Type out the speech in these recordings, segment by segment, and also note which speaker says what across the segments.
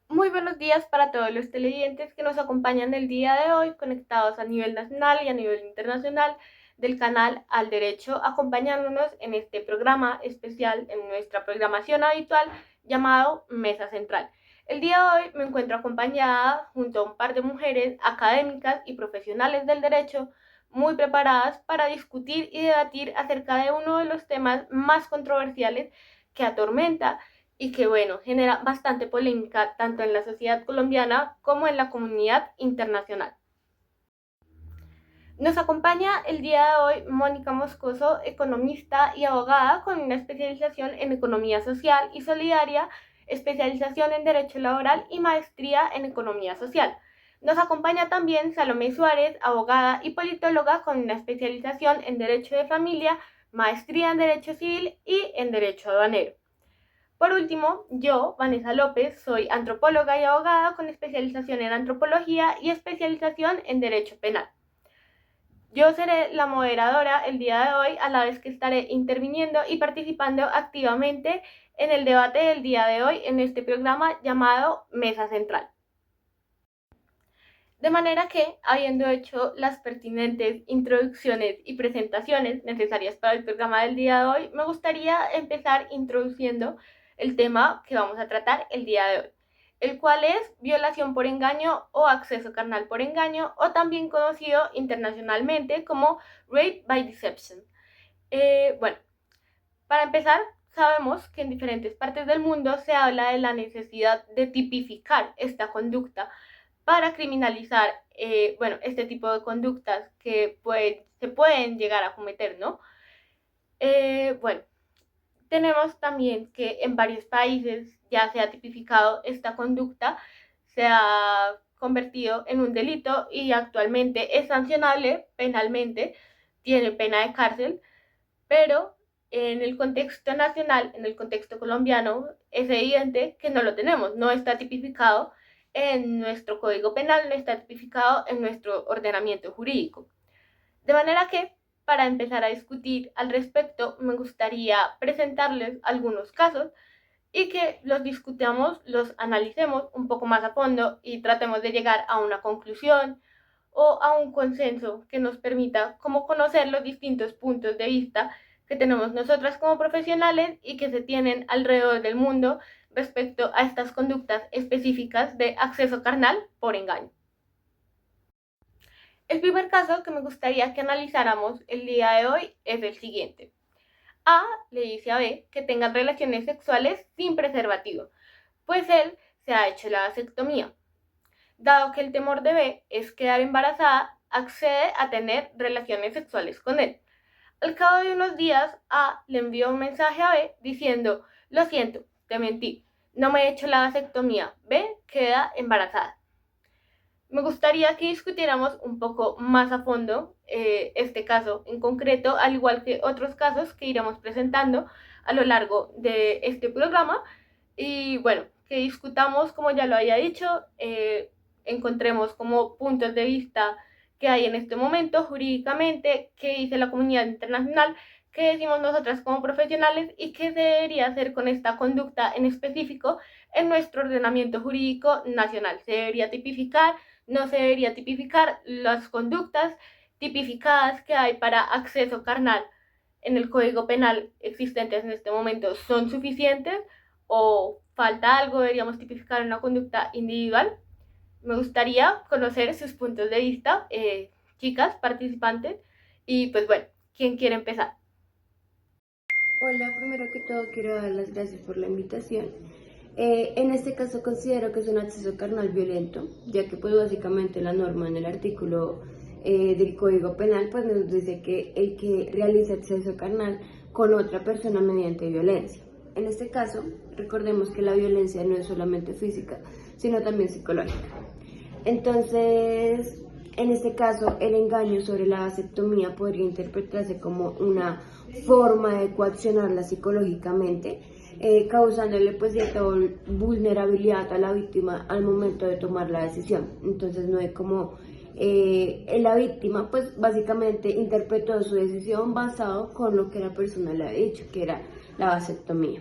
Speaker 1: Muy buenos días para todos los televidentes que nos acompañan el día de hoy, conectados a nivel nacional y a nivel internacional del canal Al Derecho, acompañándonos en este programa especial, en nuestra programación habitual llamado Mesa Central. El día de hoy me encuentro acompañada junto a un par de mujeres académicas y profesionales del derecho muy preparadas para discutir y debatir acerca de uno de los temas más controversiales que atormenta y que, bueno, genera bastante polémica tanto en la sociedad colombiana como en la comunidad internacional. Nos acompaña el día de hoy Mónica Moscoso, economista y abogada con una especialización en economía social y solidaria, especialización en derecho laboral y maestría en economía social. Nos acompaña también Salomé Suárez, abogada y politóloga con una especialización en derecho de familia, maestría en derecho civil y en derecho aduanero. Por último, yo, Vanessa López, soy antropóloga y abogada con especialización en antropología y especialización en derecho penal. Yo seré la moderadora el día de hoy, a la vez que estaré interviniendo y participando activamente en el debate del día de hoy en este programa llamado Mesa Central. De manera que, habiendo hecho las pertinentes introducciones y presentaciones necesarias para el programa del día de hoy, me gustaría empezar introduciendo el tema que vamos a tratar el día de hoy, el cual es violación por engaño o acceso carnal por engaño, o también conocido internacionalmente como rape by deception. Bueno, para empezar, sabemos que en diferentes partes del mundo se habla de la necesidad de tipificar esta conducta para criminalizar, este tipo de conductas que se pueden llegar a cometer, ¿no? Bueno, tenemos también que en varios países ya se ha tipificado esta conducta, se ha convertido en un delito y actualmente es sancionable penalmente, tiene pena de cárcel, pero en el contexto nacional, en el contexto colombiano, es evidente que no lo tenemos, no está tipificado en nuestro código penal, no está tipificado en nuestro ordenamiento jurídico. De manera que, para empezar a discutir al respecto, me gustaría presentarles algunos casos y que los discutamos, los analicemos un poco más a fondo y tratemos de llegar a una conclusión o a un consenso que nos permita como conocer los distintos puntos de vista que tenemos nosotras como profesionales y que se tienen alrededor del mundo respecto a estas conductas específicas de acceso carnal por engaño. El primer caso que me gustaría que analizáramos el día de hoy es el siguiente. A le dice a B que tengan relaciones sexuales sin preservativo, pues él se ha hecho la vasectomía. Dado que el temor de B es quedar embarazada, accede a tener relaciones sexuales con él. Al cabo de unos días, A le envió un mensaje a B diciendo: lo siento, te mentí, no me he hecho la vasectomía, B queda embarazada. Me gustaría que discutiéramos un poco más a fondo este caso en concreto, al igual que otros casos que iremos presentando a lo largo de este programa. Y bueno, que discutamos, como ya lo había dicho, encontremos como puntos de vista que hay en este momento jurídicamente, qué dice la comunidad internacional, qué decimos nosotras como profesionales y qué se debería hacer con esta conducta en específico en nuestro ordenamiento jurídico nacional. ¿Se debería tipificar? ¿No se debería tipificar? ¿Las conductas tipificadas que hay para acceso carnal en el Código Penal existentes en este momento son suficientes o falta algo? ¿Deberíamos tipificar una conducta individual? Me gustaría conocer sus puntos de vista, chicas, participantes, y pues bueno, ¿quién quiere empezar?
Speaker 2: Hola, primero que todo quiero dar las gracias por la invitación. En este caso considero que es un acceso carnal violento, ya que pues básicamente la norma en el artículo del Código Penal pues nos dice que el que realiza acceso carnal con otra persona mediante violencia. En este caso, recordemos que la violencia no es solamente física, sino también psicológica. Entonces, en este caso, el engaño sobre la vasectomía podría interpretarse como una forma de coaccionarla psicológicamente, causándole pues cierta vulnerabilidad a la víctima al momento de tomar la decisión. Entonces no es como la víctima pues básicamente interpretó su decisión basado con lo que la persona le había dicho, que era la vasectomía.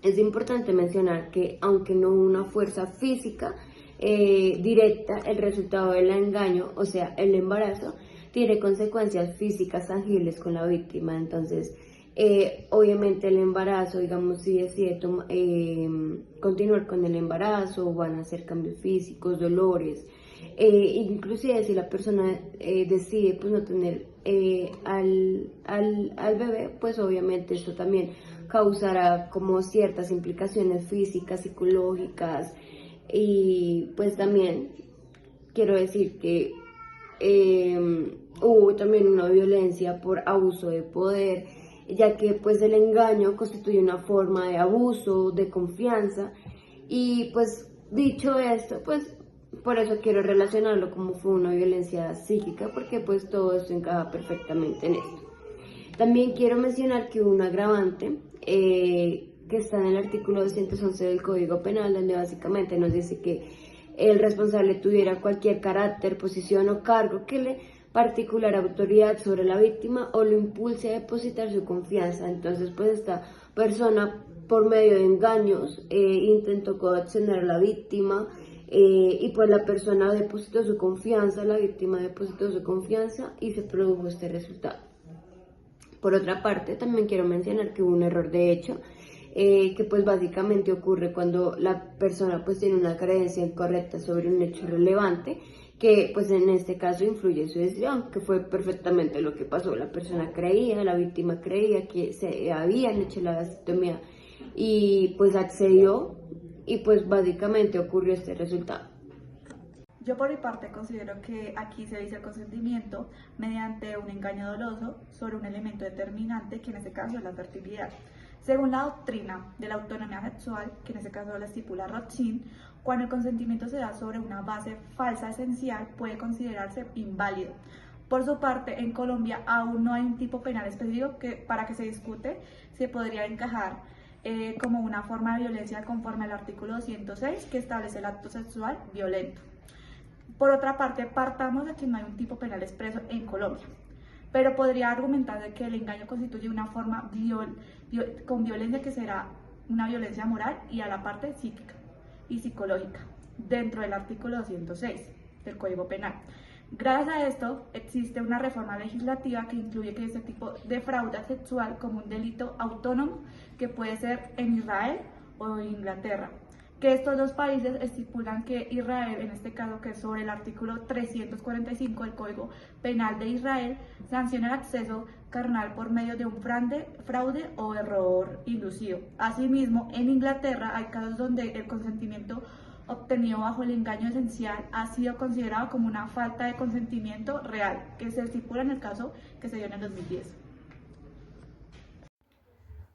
Speaker 2: Es importante mencionar que aunque no una fuerza física directa, el resultado del engaño, o sea, el embarazo, tiene consecuencias físicas tangibles con la víctima. Entonces, obviamente el embarazo, digamos, si decide continuar con el embarazo, van a hacer cambios físicos, dolores, inclusive si la persona decide pues no tener al bebé, pues obviamente esto también causará como ciertas implicaciones físicas, psicológicas, y pues también quiero decir que hubo también una violencia por abuso de poder, ya que pues el engaño constituye una forma de abuso, de confianza, y pues dicho esto, pues por eso quiero relacionarlo como fue una violencia psíquica, porque pues todo esto encaja perfectamente en esto. También quiero mencionar que hubo un agravante que está en el artículo 211 del Código Penal, donde básicamente nos dice que el responsable tuviera cualquier carácter, posición o cargo que le particular autoridad sobre la víctima o lo impulse a depositar su confianza. Entonces, pues esta persona, por medio de engaños, intentó coaccionar a la víctima, y pues la persona depositó su confianza, la víctima depositó su confianza y se produjo este resultado. Por otra parte, también quiero mencionar que hubo un error de hecho, que pues básicamente ocurre cuando la persona pues tiene una creencia incorrecta sobre un hecho relevante, que pues en este caso influye en su decisión, que fue perfectamente lo que pasó. La persona creía, la víctima creía que se habían hecho la vasectomía y pues accedió, y pues básicamente ocurrió este resultado.
Speaker 3: Yo por mi parte considero que aquí se dice el consentimiento mediante un engaño doloso sobre un elemento determinante, que en este caso es la fertilidad. Según la doctrina de la autonomía sexual, que en este caso la estipula Rothschild, cuando el consentimiento se da sobre una base falsa esencial, puede considerarse inválido. Por su parte, en Colombia aún no hay un tipo penal específico para que se discute si podría encajar como una forma de violencia conforme al artículo 206, que establece el acto sexual violento. Por otra parte, partamos de que no hay un tipo penal expreso en Colombia, pero podría argumentar de que el engaño constituye una forma con violencia que será una violencia moral y a la parte psíquica y psicológica dentro del artículo 206 del Código Penal. Gracias a esto existe una reforma legislativa que incluye que este tipo de fraude sexual como un delito autónomo que puede ser en Israel o en Inglaterra, que estos dos países estipulan que Israel, en este caso que es sobre el artículo 345 del Código Penal de Israel, sanciona el acceso carnal por medio de un fraude o error inducido. Asimismo, en Inglaterra hay casos donde el consentimiento obtenido bajo el engaño esencial ha sido considerado como una falta de consentimiento real, que se estipula en el caso que se dio en el 2010.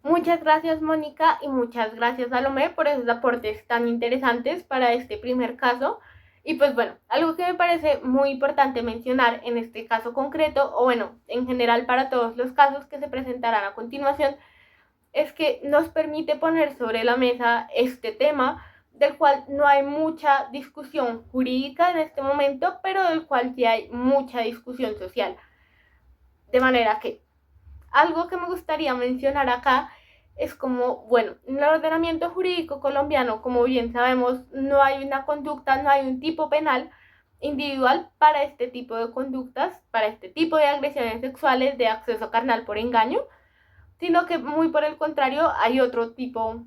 Speaker 1: Muchas gracias, Mónica, y muchas gracias, Salomé, por esos aportes tan interesantes para este primer caso. Y pues bueno, algo que me parece muy importante mencionar en este caso concreto, o bueno, en general para todos los casos que se presentarán a continuación, es que nos permite poner sobre la mesa este tema del cual no hay mucha discusión jurídica en este momento, pero del cual sí hay mucha discusión social. De manera que algo que me gustaría mencionar acá es como, bueno, en el ordenamiento jurídico colombiano, como bien sabemos, no hay una conducta, no hay un tipo penal individual para este tipo de conductas, para este tipo de agresiones sexuales, de acceso carnal por engaño, sino que muy por el contrario hay otro tipo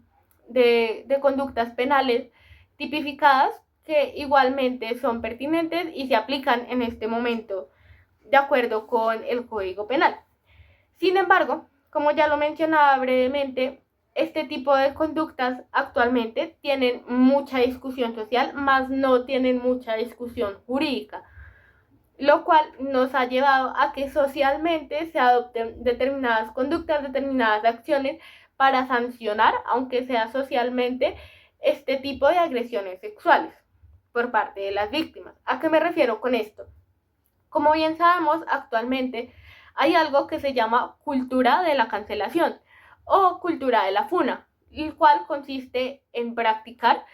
Speaker 1: de conductas penales tipificadas que igualmente son pertinentes y se aplican en este momento de acuerdo con el Código Penal. Sin embargo, como ya lo mencionaba brevemente, este tipo de conductas actualmente tienen mucha discusión social, más no tienen mucha discusión jurídica, lo cual nos ha llevado a que socialmente se adopten determinadas conductas, determinadas acciones para sancionar, aunque sea socialmente, este tipo de agresiones sexuales por parte de las víctimas. ¿A qué me refiero con esto? Como bien sabemos, actualmente hay algo que se llama cultura de la cancelación o cultura de la funa, el cual consiste en practicar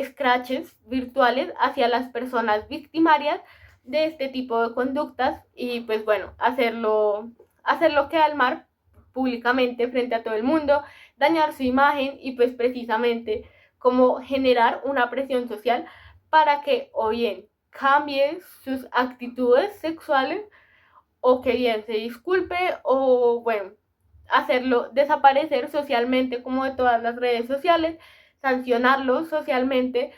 Speaker 1: scratches virtuales hacia las personas victimarias de este tipo de conductas y pues bueno, hacerlo quedar mal públicamente frente a todo el mundo, dañar su imagen y pues precisamente como generar una presión social para que o bien cambie sus actitudes sexuales o que bien se disculpe o bueno, hacerlo desaparecer socialmente como de todas las redes sociales, sancionarlo socialmente.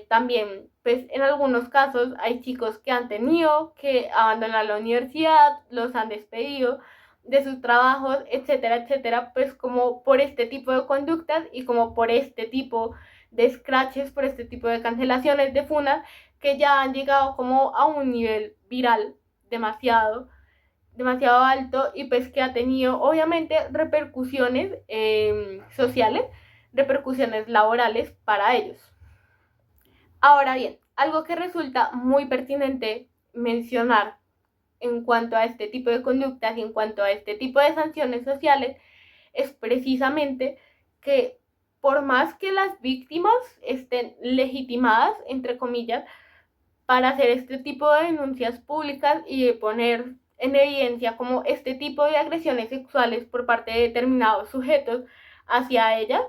Speaker 1: También, pues en algunos casos hay chicos que han tenido que abandonar la universidad, los han despedido de sus trabajos, etcétera, etcétera, pues como por este tipo de conductas y como por este tipo de scratches, por este tipo de cancelaciones de funas que ya han llegado como a un nivel viral demasiado demasiado alto y pues que ha tenido obviamente repercusiones sociales, repercusiones laborales para ellos. Ahora bien, algo que resulta muy pertinente mencionar en cuanto a este tipo de conductas y en cuanto a este tipo de sanciones sociales es precisamente que por más que las víctimas estén legitimadas, entre comillas, para hacer este tipo de denuncias públicas y de poner en evidencia como este tipo de agresiones sexuales por parte de determinados sujetos hacia ellas,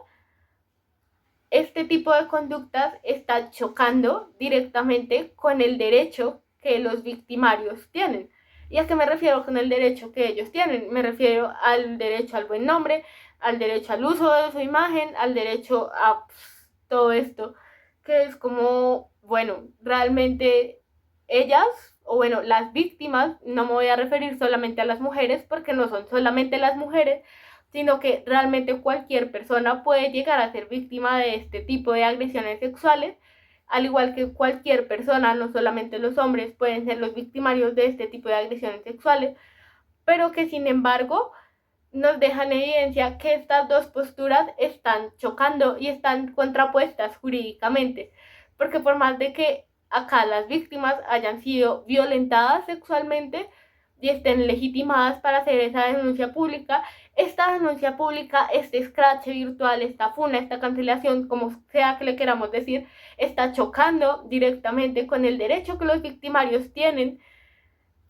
Speaker 1: este tipo de conductas está chocando directamente con el derecho que los victimarios tienen. ¿Y a qué me refiero con el derecho que ellos tienen? Me refiero al derecho al buen nombre, al derecho al uso de su imagen, al derecho a todo esto, que es como, bueno, realmente ellas, o bueno, las víctimas, no me voy a referir solamente a las mujeres, porque no son solamente las mujeres, sino que realmente cualquier persona puede llegar a ser víctima de este tipo de agresiones sexuales, al igual que cualquier persona, no solamente los hombres pueden ser los victimarios de este tipo de agresiones sexuales, pero que sin embargo nos dejan en evidencia que estas dos posturas están chocando y están contrapuestas jurídicamente, porque por más de que acá las víctimas hayan sido violentadas sexualmente y estén legitimadas para hacer esa denuncia pública, esta denuncia pública, este escrache virtual, esta funa, esta cancelación, como sea que le queramos decir, está chocando directamente con el derecho que los victimarios tienen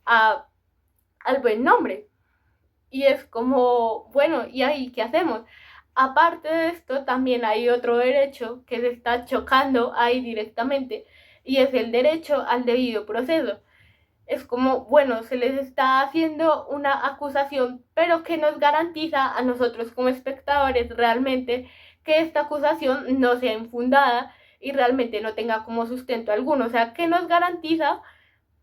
Speaker 1: a, al buen nombre. Y es como, bueno, ¿y ahí qué hacemos? Aparte de esto, también hay otro derecho que se está chocando ahí directamente y es el derecho al debido proceso. Es como, bueno, se les está haciendo una acusación, pero que nos garantiza a nosotros como espectadores realmente que esta acusación no sea infundada y realmente no tenga como sustento alguno. O sea, que nos garantiza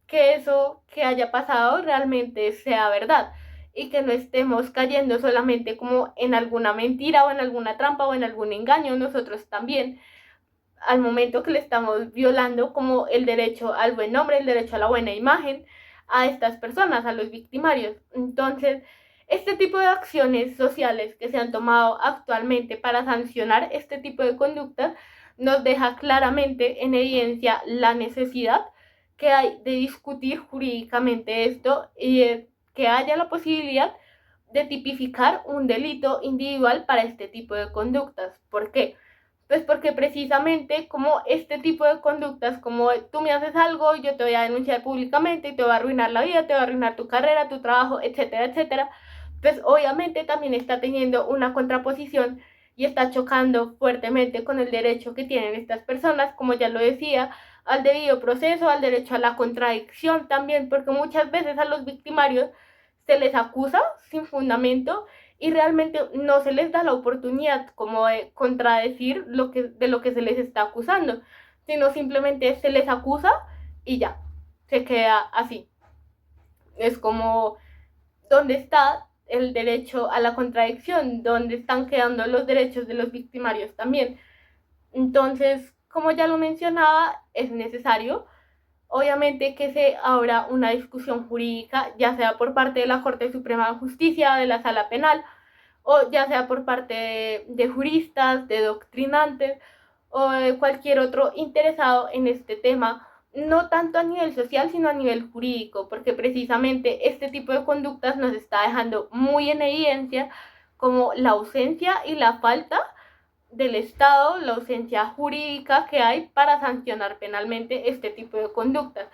Speaker 1: que eso que haya pasado realmente sea verdad y que no estemos cayendo solamente como en alguna mentira o en alguna trampa o en algún engaño nosotros también al momento que le estamos violando como el derecho al buen nombre, el derecho a la buena imagen a estas personas, a los victimarios. Entonces, este tipo de acciones sociales que se han tomado actualmente para sancionar este tipo de conductas nos deja claramente en evidencia la necesidad que hay de discutir jurídicamente esto y que haya la posibilidad de tipificar un delito individual para este tipo de conductas. ¿Por qué? Pues porque precisamente como este tipo de conductas, como tú me haces algo, yo te voy a denunciar públicamente y te va a arruinar la vida, te va a arruinar tu carrera, tu trabajo, etcétera, etcétera, pues obviamente también está teniendo una contraposición y está chocando fuertemente con el derecho que tienen estas personas, como ya lo decía, al debido proceso, al derecho a la contradicción también, porque muchas veces a los victimarios se les acusa sin fundamento y realmente no se les da la oportunidad como de contradecir de lo que se les está acusando, sino simplemente se les acusa y ya, se queda así. Es como, ¿dónde está el derecho a la contradicción? ¿Dónde están quedando los derechos de los victimarios también? Entonces, como ya lo mencionaba, es necesario obviamente que se abra una discusión jurídica, ya sea por parte de la Corte Suprema de Justicia, de la Sala Penal, o ya sea por parte de juristas, de doctrinantes o de cualquier otro interesado en este tema, no tanto a nivel social, sino a nivel jurídico, porque precisamente este tipo de conductas nos está dejando muy en evidencia como la ausencia y la falta del Estado, la ausencia jurídica que hay para sancionar penalmente este tipo de conductas.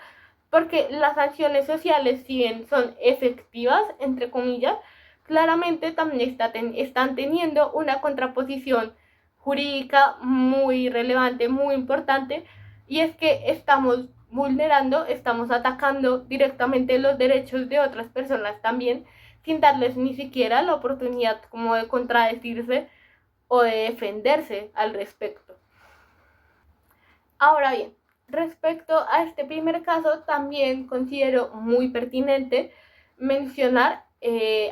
Speaker 1: Porque las sanciones sociales, si bien son efectivas, entre comillas, claramente también están teniendo una contraposición jurídica muy relevante, muy importante, y es que estamos vulnerando, estamos atacando directamente los derechos de otras personas también, sin darles ni siquiera la oportunidad como de contradecirse o de defenderse al respecto. Ahora bien, respecto a este primer caso, también considero muy pertinente mencionar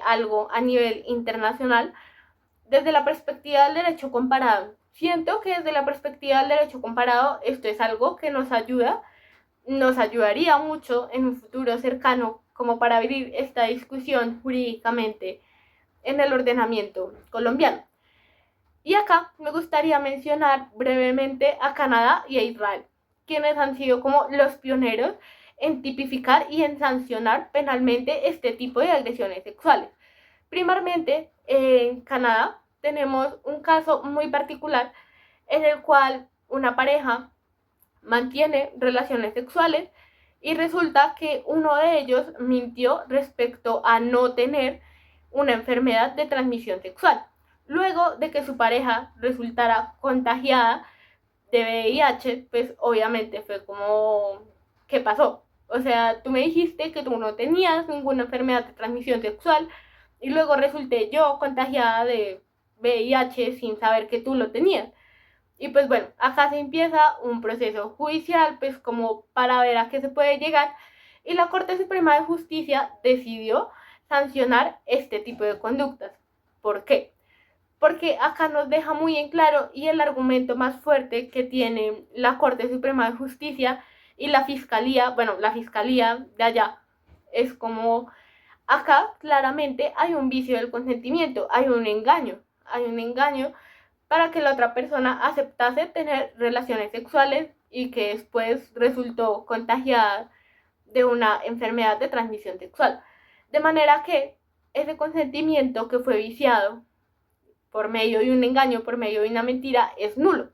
Speaker 1: algo a nivel internacional desde la perspectiva del derecho comparado. Siento que desde la perspectiva del derecho comparado esto es algo que nos ayudaría mucho en un futuro cercano como para abrir esta discusión jurídicamente en el ordenamiento colombiano. Y acá me gustaría mencionar brevemente a Canadá y a Israel, quienes han sido como los pioneros en tipificar y en sancionar penalmente este tipo de agresiones sexuales. Primeramente, en Canadá tenemos un caso muy particular en el cual una pareja mantiene relaciones sexuales y resulta que uno de ellos mintió respecto a no tener una enfermedad de transmisión sexual. Luego de que su pareja resultara contagiada de VIH, pues obviamente fue como, ¿qué pasó? O sea, tú me dijiste que tú no tenías ninguna enfermedad de transmisión sexual y luego resulté yo contagiada de VIH sin saber que tú lo tenías. Y pues bueno, acá se empieza un proceso judicial, pues como para ver a qué se puede llegar. Y la Corte Suprema de Justicia decidió sancionar este tipo de conductas. ¿Por qué? Porque acá nos deja muy en claro y el argumento más fuerte que tiene la Corte Suprema de Justicia y la Fiscalía, bueno, la Fiscalía de allá, es como acá claramente hay un vicio del consentimiento, hay un engaño para que la otra persona aceptase tener relaciones sexuales y que después resultó contagiada de una enfermedad de transmisión sexual. De manera que ese consentimiento que fue viciado por medio de un engaño, por medio de una mentira, es nulo.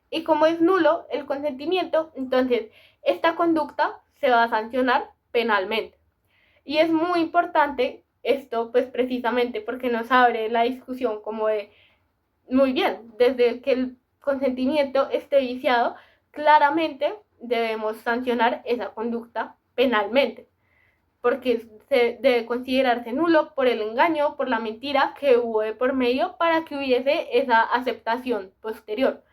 Speaker 1: Y como es nulo el consentimiento, entonces esta conducta se va a sancionar penalmente. Y es muy importante esto, pues precisamente porque nos abre la discusión como de, muy bien, desde que el consentimiento esté viciado, claramente debemos sancionar esa conducta penalmente, porque se debe considerarse nulo por el engaño, por la mentira que hubo de por medio para que hubiese esa aceptación posterior.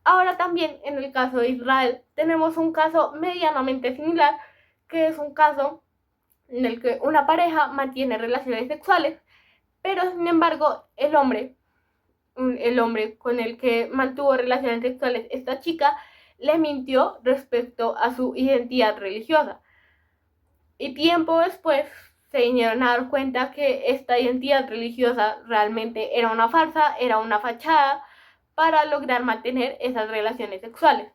Speaker 1: Ahora también en el caso de Israel tenemos un caso medianamente similar, que es un caso en el que una pareja mantiene relaciones sexuales, pero sin embargo el hombre con el que mantuvo relaciones sexuales esta chica le mintió respecto a su identidad religiosa. Y tiempo después se vinieron a dar cuenta que esta identidad religiosa realmente era una farsa, era una fachada para lograr mantener esas relaciones sexuales.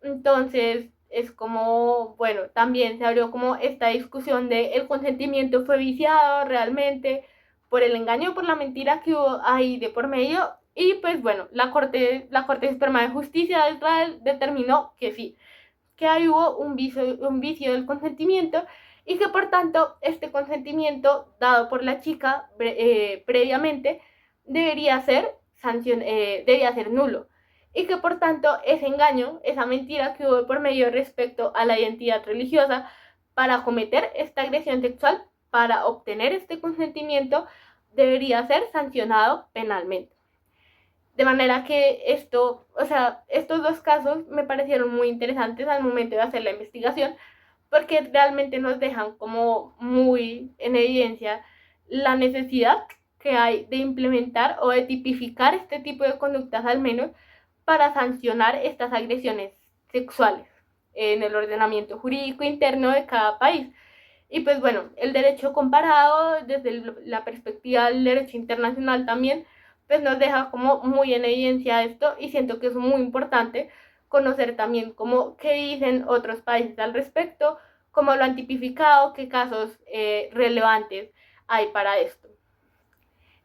Speaker 1: Entonces es como, bueno, también se abrió como esta discusión de el consentimiento fue viciado realmente por el engaño, por la mentira que hubo ahí de por medio. Y pues bueno, la Corte Suprema de Justicia de Israel determinó que sí, que ahí hubo un vicio del consentimiento y que por tanto este consentimiento dado por la chica previamente debería ser nulo y que por tanto ese engaño, esa mentira que hubo por medio respecto a la identidad religiosa para cometer esta agresión sexual, para obtener este consentimiento, debería ser sancionado penalmente. De manera que estos dos casos me parecieron muy interesantes al momento de hacer la investigación, porque realmente nos dejan como muy en evidencia la necesidad que hay de implementar o de tipificar este tipo de conductas al menos para sancionar estas agresiones sexuales en el ordenamiento jurídico interno de cada país. Y pues bueno, el derecho comparado desde la perspectiva del derecho internacional también pues nos deja como muy en evidencia esto y siento que es muy importante conocer también cómo qué dicen otros países al respecto, cómo lo han tipificado, qué casos relevantes hay para esto.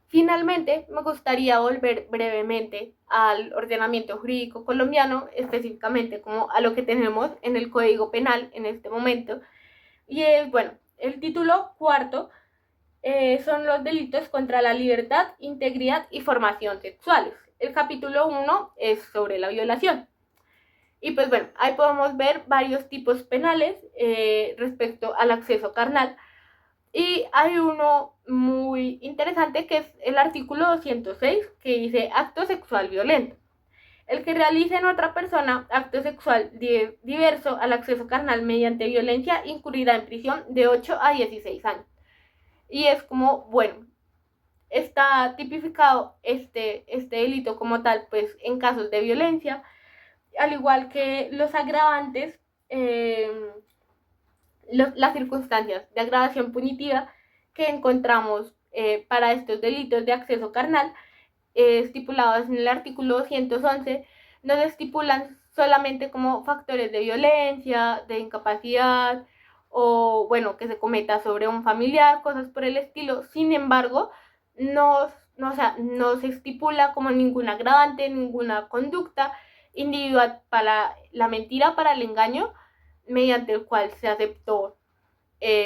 Speaker 1: Finalmente, me gustaría volver brevemente al ordenamiento jurídico colombiano, específicamente como a lo que tenemos en el Código Penal en este momento. Y es, bueno, el título cuarto son los delitos contra la libertad, integridad y formación sexuales. El capítulo 1 es sobre la violación. Y pues bueno, ahí podemos ver varios tipos penales respecto al acceso carnal. Y hay uno muy interesante que es el artículo 206, que dice acto sexual violento. El que realice en otra persona acto sexual diverso al acceso carnal mediante violencia incurrirá en prisión de 8 a 16 años. Y es como, bueno, está tipificado este delito como tal, pues en casos de violencia, al igual que los agravantes, las circunstancias de agravación punitiva que encontramos para estos delitos de acceso carnal, estipulados en el artículo 211, nos estipulan solamente como factores de violencia, de incapacidad, o bueno, que se cometa sobre un familiar, cosas por el estilo. Sin embargo, no se estipula como ningún agravante, ninguna conducta individual para la mentira, para el engaño, mediante el cual se aceptó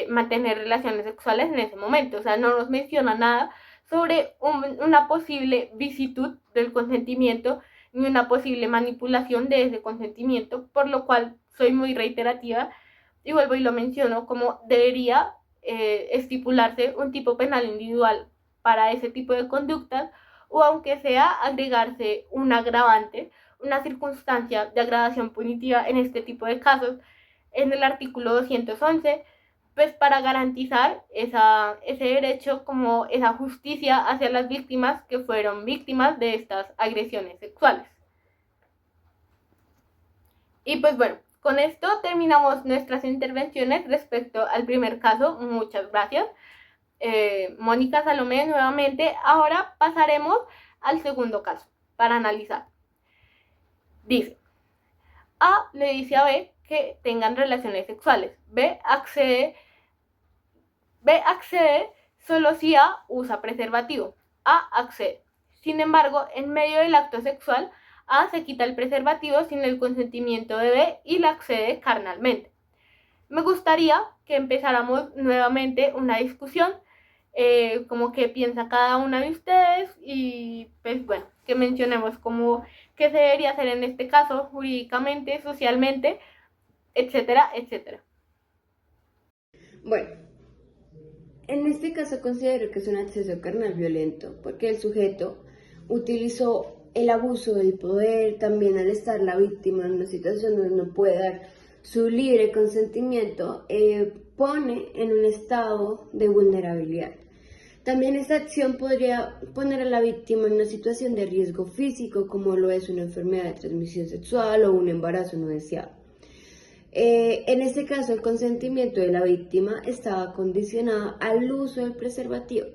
Speaker 1: mantener relaciones sexuales en ese momento. O sea, no nos menciona nada sobre una posible visitud del consentimiento ni una posible manipulación de ese consentimiento, por lo cual soy muy reiterativa y vuelvo y lo menciono como debería estipularse un tipo penal individual para ese tipo de conductas, o aunque sea agregarse un agravante, una circunstancia de agravación punitiva en este tipo de casos en el artículo 211, pues para garantizar ese derecho, como esa justicia hacia las víctimas que fueron víctimas de estas agresiones sexuales. Y pues bueno, con esto terminamos nuestras intervenciones respecto al primer caso. Muchas gracias. Mónica, Salomé, nuevamente. Ahora pasaremos al segundo caso para analizar. Dice, A le dice a B que tengan relaciones sexuales. B accede solo si A usa preservativo. A accede. Sin embargo, en medio del acto sexual, A se quita el preservativo sin el consentimiento de B y la accede carnalmente. Me gustaría que empezáramos nuevamente una discusión, como qué piensa cada una de ustedes y pues bueno, que mencionemos como qué se debería hacer en este caso jurídicamente, socialmente, etcétera, etcétera.
Speaker 2: Bueno, en este caso considero que es un acceso carnal violento, porque el sujeto utilizó el abuso del poder, también al estar la víctima en una situación donde no puede dar su libre consentimiento, pone en un estado de vulnerabilidad. También esta acción podría poner a la víctima en una situación de riesgo físico, como lo es una enfermedad de transmisión sexual o un embarazo no deseado. En este caso, el consentimiento de la víctima estaba condicionado al uso del preservativo.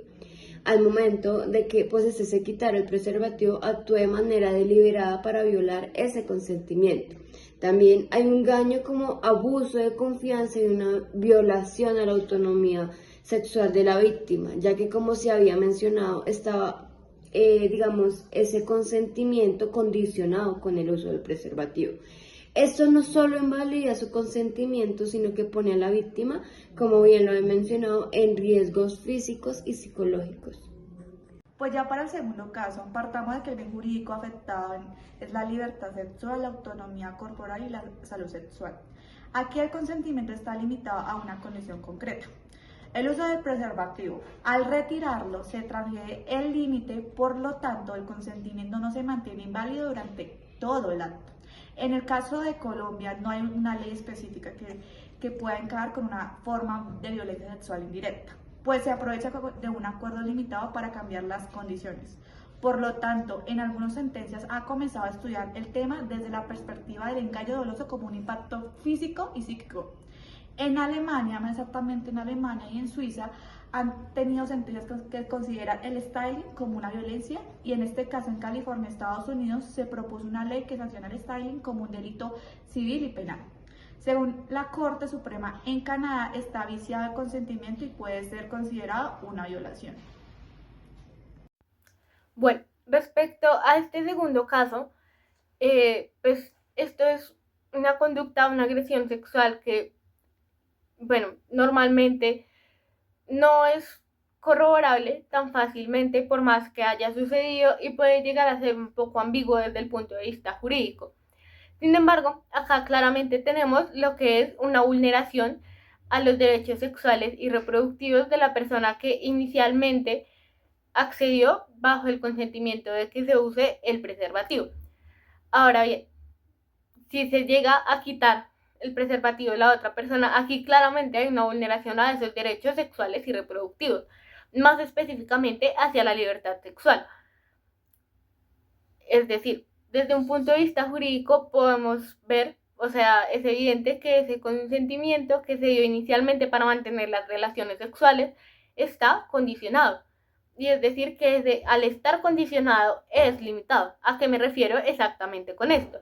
Speaker 2: Al momento de que pues se quitara el preservativo, actuó de manera deliberada para violar ese consentimiento. También hay un engaño como abuso de confianza y una violación a la autonomía sexual de la víctima, ya que como se había mencionado, estaba, ese consentimiento condicionado con el uso del preservativo. Esto no solo invalida su consentimiento, sino que pone a la víctima, como bien lo he mencionado, en riesgos físicos y psicológicos.
Speaker 3: Pues ya para el segundo caso, partamos de que el bien jurídico afectado es la libertad sexual, la autonomía corporal y la salud sexual. Aquí el consentimiento está limitado a una condición concreta. El uso del preservativo. Al retirarlo se transfiere el límite, por lo tanto el consentimiento no se mantiene inválido durante todo el acto. En el caso de Colombia no hay una ley específica que pueda encajar con una forma de violencia sexual indirecta, pues se aprovecha de un acuerdo limitado para cambiar las condiciones. Por lo tanto, en algunas sentencias ha comenzado a estudiar el tema desde la perspectiva del engaño doloso como un impacto físico y psíquico. En Alemania, más exactamente en Alemania y en Suiza, han tenido sentencias que consideran el styling como una violencia, y en este caso en California, Estados Unidos, se propuso una ley que sanciona el styling como un delito civil y penal. Según la Corte Suprema en Canadá, está viciado el consentimiento y puede ser considerado una violación.
Speaker 1: Bueno, respecto a este segundo caso, pues esto es una conducta, una agresión sexual que, bueno, normalmente no es corroborable tan fácilmente por más que haya sucedido y puede llegar a ser un poco ambiguo desde el punto de vista jurídico. Sin embargo, acá claramente tenemos lo que es una vulneración a los derechos sexuales y reproductivos de la persona que inicialmente accedió bajo el consentimiento de que se use el preservativo. Ahora bien, si se llega a quitar el preservativo de la otra persona, aquí claramente hay una vulneración a esos derechos sexuales y reproductivos, más específicamente hacia la libertad sexual. Es decir, desde un punto de vista jurídico podemos ver, o sea, es evidente que ese consentimiento que se dio inicialmente para mantener las relaciones sexuales está condicionado. Y es decir, que al estar condicionado es limitado. ¿A qué me refiero exactamente con esto?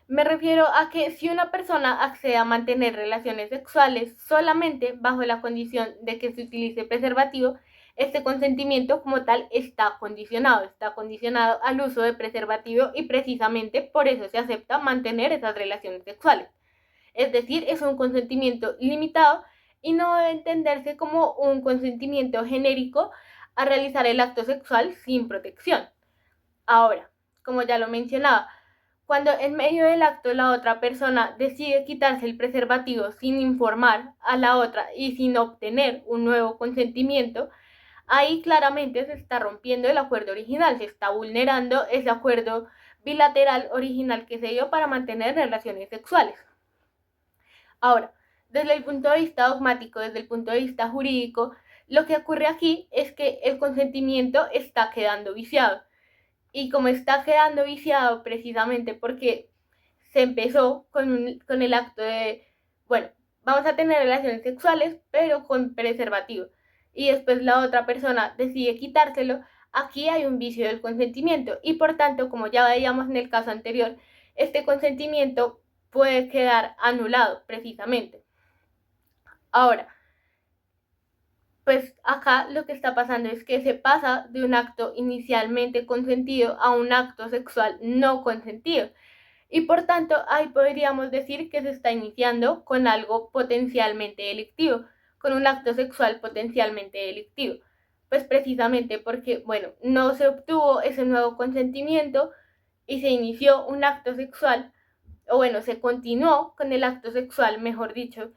Speaker 1: Me refiero a que si una persona accede a mantener relaciones sexuales solamente bajo la condición de que se utilice preservativo, este consentimiento como tal está condicionado al uso de preservativo y precisamente por eso se acepta mantener esas relaciones sexuales. Es decir, es un consentimiento limitado y no debe entenderse como un consentimiento genérico a realizar el acto sexual sin protección. Ahora, como ya lo mencionaba, cuando en medio del acto la otra persona decide quitarse el preservativo sin informar a la otra y sin obtener un nuevo consentimiento, ahí claramente se está rompiendo el acuerdo original, se está vulnerando ese acuerdo bilateral original que se dio para mantener relaciones sexuales. Ahora, desde el punto de vista dogmático, desde el punto de vista jurídico, lo que ocurre aquí es que el consentimiento está quedando viciado. Y como está quedando viciado precisamente porque se empezó con el acto de, bueno, vamos a tener relaciones sexuales, pero con preservativo. Y después la otra persona decide quitárselo, aquí hay un vicio del consentimiento. Y por tanto, como ya veíamos en el caso anterior, este consentimiento puede quedar anulado precisamente. Ahora, pues acá lo que está pasando es que se pasa de un acto inicialmente consentido a un acto sexual no consentido. Y por tanto, ahí podríamos decir que se está iniciando con algo potencialmente delictivo, con un acto sexual potencialmente delictivo. Pues precisamente porque, bueno, no se obtuvo ese nuevo consentimiento y se inició un acto sexual, o bueno, se continuó con el acto sexual, mejor dicho,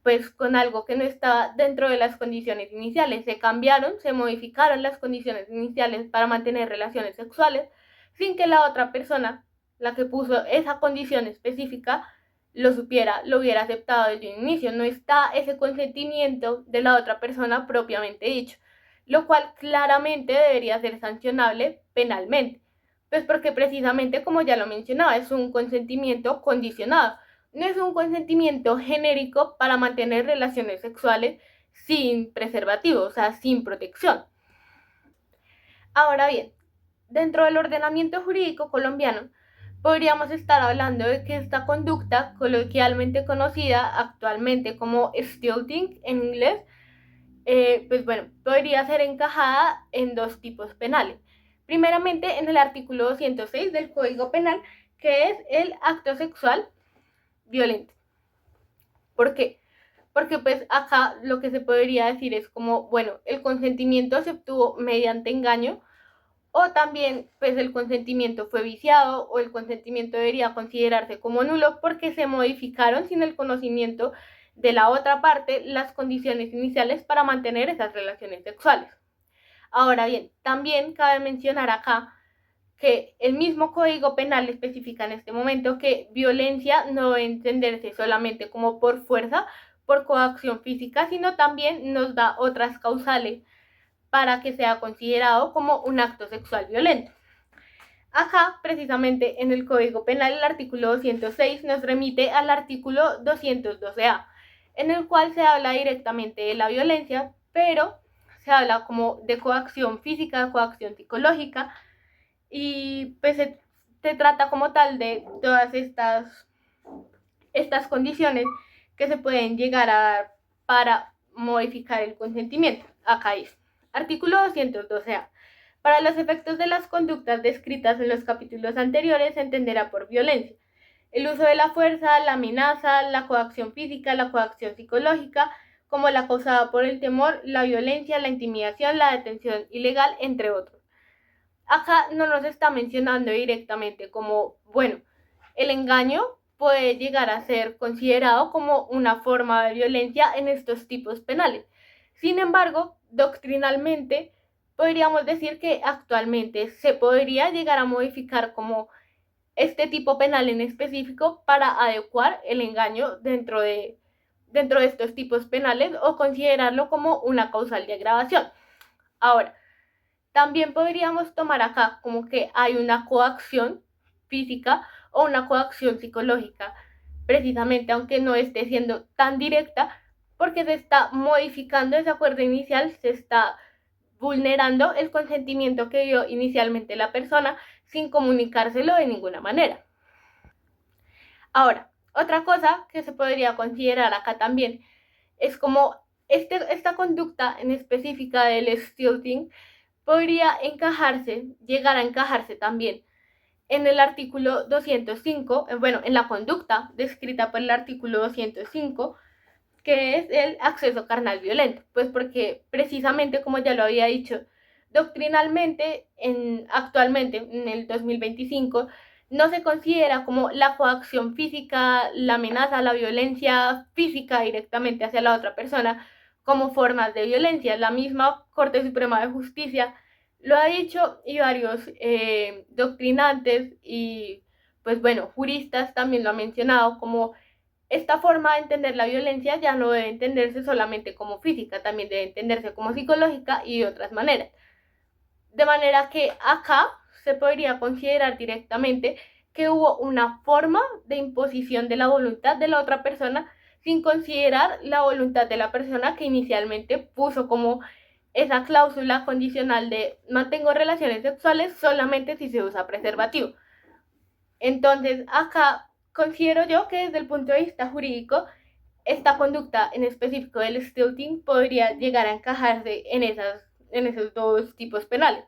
Speaker 1: pues con algo que no estaba dentro de las condiciones iniciales. Se cambiaron, se modificaron las condiciones iniciales para mantener relaciones sexuales sin que la otra persona, la que puso esa condición específica, lo supiera, lo hubiera aceptado desde un inicio. No está ese consentimiento de la otra persona propiamente dicho, lo cual claramente debería ser sancionable penalmente. Pues porque precisamente, como ya lo mencionaba, es un consentimiento condicionado. No es un consentimiento genérico para mantener relaciones sexuales sin preservativo, o sea, sin protección. Ahora bien, dentro del ordenamiento jurídico colombiano, podríamos estar hablando de que esta conducta, coloquialmente conocida actualmente como stilting en inglés, pues bueno, podría ser encajada en dos tipos penales. Primeramente, en el artículo 206 del Código Penal, que es el acto sexual violento. ¿Por qué? Porque pues acá lo que se podría decir es como, bueno, el consentimiento se obtuvo mediante engaño o también pues el consentimiento fue viciado o el consentimiento debería considerarse como nulo porque se modificaron sin el conocimiento de la otra parte las condiciones iniciales para mantener esas relaciones sexuales. Ahora bien, también cabe mencionar acá que el mismo Código Penal especifica en este momento que violencia no debe entenderse solamente como por fuerza, por coacción física, sino también nos da otras causales para que sea considerado como un acto sexual violento. Acá, precisamente en el Código Penal, el artículo 206 nos remite al artículo 212A, en el cual se habla directamente de la violencia, pero se habla como de coacción física, coacción psicológica, y pues se trata como tal de todas estas condiciones que se pueden llegar a dar para modificar el consentimiento. Acá dice, artículo 212A. Para los efectos de las conductas descritas en los capítulos anteriores se entenderá por violencia el uso de la fuerza, la amenaza, la coacción física, la coacción psicológica, como la causada por el temor, la violencia, la intimidación, la detención ilegal, entre otros. Acá no nos está mencionando directamente como, bueno, el engaño puede llegar a ser considerado como una forma de violencia en estos tipos penales. Sin embargo, doctrinalmente, podríamos decir que actualmente se podría llegar a modificar como este tipo penal en específico para adecuar el engaño dentro de estos tipos penales o considerarlo como una causal de agravación. Ahora, también podríamos tomar acá como que hay una coacción física o una coacción psicológica, precisamente aunque no esté siendo tan directa, porque se está modificando ese acuerdo inicial, se está vulnerando el consentimiento que dio inicialmente la persona sin comunicárselo de ninguna manera. Ahora, otra cosa que se podría considerar acá también es como esta conducta en específica del stealthing podría llegar a encajarse también en el artículo 205, bueno, en la conducta descrita por el artículo 205, que es el acceso carnal violento, pues porque precisamente, como ya lo había dicho, doctrinalmente, actualmente, en el 2025, no se considera como la coacción física, la amenaza, la violencia física directamente hacia la otra persona como formas de violencia. La misma Corte Suprema de Justicia lo ha dicho y varios doctrinantes y, pues bueno, juristas también lo han mencionado como esta forma de entender la violencia ya no debe entenderse solamente como física, también debe entenderse como psicológica y de otras maneras. De manera que acá se podría considerar directamente que hubo una forma de imposición de la voluntad de la otra persona sin considerar la voluntad de la persona que inicialmente puso como esa cláusula condicional de mantengo relaciones sexuales solamente si se usa preservativo. Entonces, acá considero yo que desde el punto de vista jurídico, esta conducta en específico del stealthing podría llegar a encajarse en esos dos tipos penales.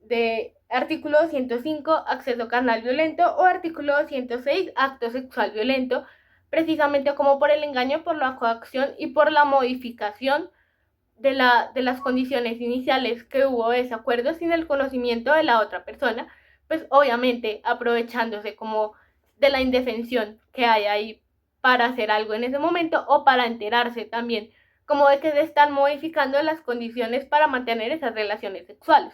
Speaker 1: De artículo 205, acceso carnal violento, o artículo 206, acto sexual violento, precisamente como por el engaño, por la coacción y por la modificación de las condiciones iniciales que hubo de ese acuerdo sin el conocimiento de la otra persona, pues obviamente aprovechándose como de la indefensión que hay ahí para hacer algo en ese momento o para enterarse también como de que se están modificando las condiciones para mantener esas relaciones sexuales.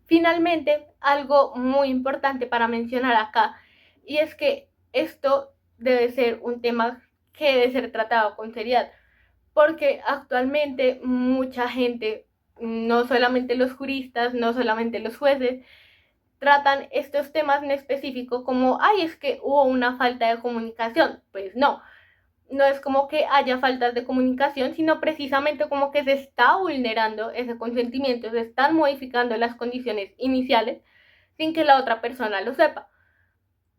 Speaker 1: Finalmente, algo muy importante para mencionar acá, y es que esto debe ser un tema que debe ser tratado con seriedad, porque actualmente mucha gente, no solamente los juristas, no solamente los jueces, tratan estos temas en específico como, ay, es que hubo una falta de comunicación. Pues no, no es como que haya faltas de comunicación, sino precisamente como que se está vulnerando ese consentimiento, se están modificando las condiciones iniciales sin que la otra persona lo sepa.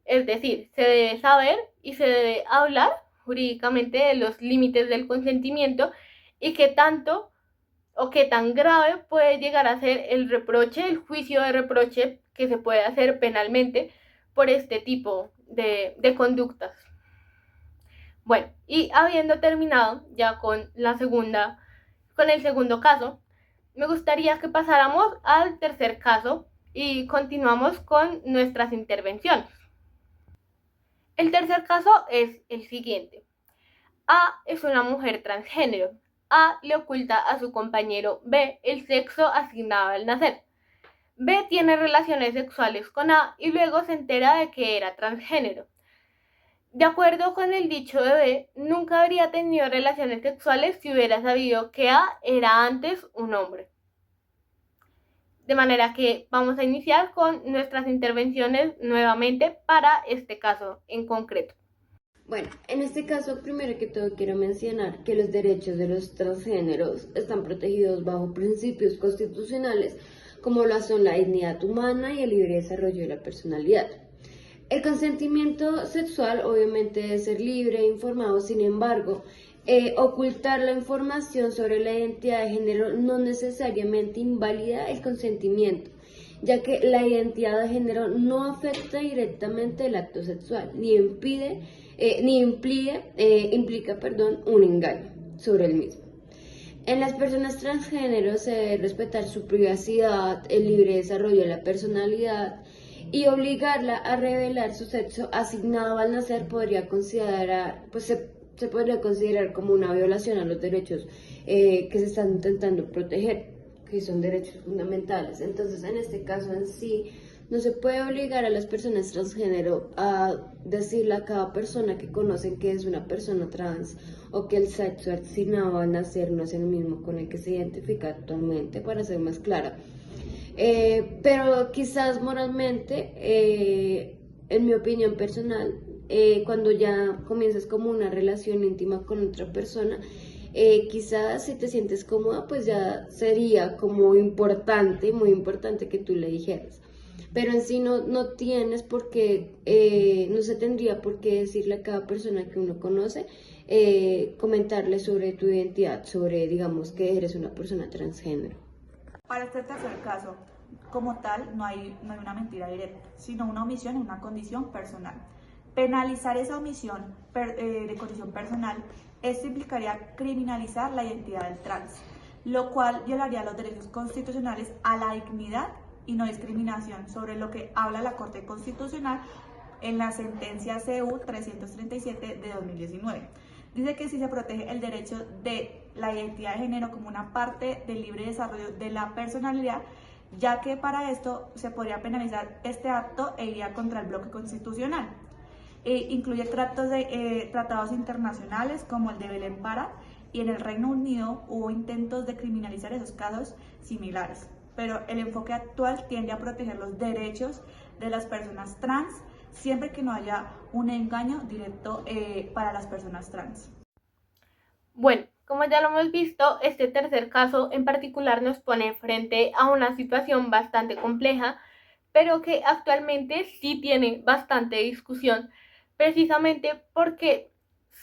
Speaker 1: Es decir, se debe saber y se debe hablar jurídicamente de los límites del consentimiento y qué tanto o qué tan grave puede llegar a ser el reproche, el juicio de reproche que se puede hacer penalmente por este tipo de conductas. Bueno, y habiendo terminado ya con el segundo caso, me gustaría que pasáramos al tercer caso y continuamos con nuestras intervenciones. El tercer caso es el siguiente. A es una mujer transgénero. A le oculta a su compañero B el sexo asignado al nacer. B tiene relaciones sexuales con A y luego se entera de que era transgénero. De acuerdo con el dicho de B, nunca habría tenido relaciones sexuales si hubiera sabido que A era antes un hombre. De manera que vamos a iniciar con nuestras intervenciones nuevamente para este caso en concreto.
Speaker 2: Bueno, en este caso, primero que todo quiero mencionar que los derechos de los transgéneros están protegidos bajo principios constitucionales como lo son la dignidad humana y el libre desarrollo de la personalidad. El consentimiento sexual obviamente debe ser libre e informado, sin embargo, ocultar la información sobre la identidad de género no necesariamente invalida el consentimiento. ya que la identidad de género no afecta directamente el acto sexual, implica un engaño sobre el mismo. En las personas transgénero se debe respetar su privacidad, el libre desarrollo de la personalidad, y obligarla a revelar su sexo asignado al nacer se podría considerar como una violación a los derechos que se están intentando proteger, que son derechos fundamentales. Entonces, en este caso en sí, no se puede obligar a las personas transgénero a decirle a cada persona que conocen que es una persona trans o que el sexo asignado al nacer no es el mismo con el que se identifica actualmente, para ser más clara. Pero quizás moralmente, en mi opinión personal, cuando ya comienzas como una relación íntima con otra persona, quizás si te sientes cómoda, pues ya sería como muy importante que tú le dijeras. Pero en sí no tienes por qué, no se tendría por qué decirle a cada persona que uno conoce, comentarle sobre tu identidad, sobre, digamos, que eres una persona transgénero.
Speaker 3: Para este tercer caso, como tal, no hay una mentira directa, sino una omisión en una condición personal. Penalizar esa omisión de condición personal, esto implicaría criminalizar la identidad del trans, lo cual violaría los derechos constitucionales a la dignidad y no discriminación, sobre lo que habla la Corte Constitucional en la sentencia CU 337 de 2019. Dice que si se protege el derecho de la identidad de género como una parte del libre desarrollo de la personalidad, ya que para esto se podría penalizar este acto e iría contra el bloque constitucional. Incluye tratados internacionales como el de Belén Pará, y en el Reino Unido hubo intentos de criminalizar esos casos similares, pero el enfoque actual tiende a proteger los derechos de las personas trans, siempre que no haya un engaño directo para las personas trans.
Speaker 1: Bueno, como ya lo hemos visto, este tercer caso en particular nos pone frente a una situación bastante compleja, pero que actualmente sí tiene bastante discusión, precisamente porque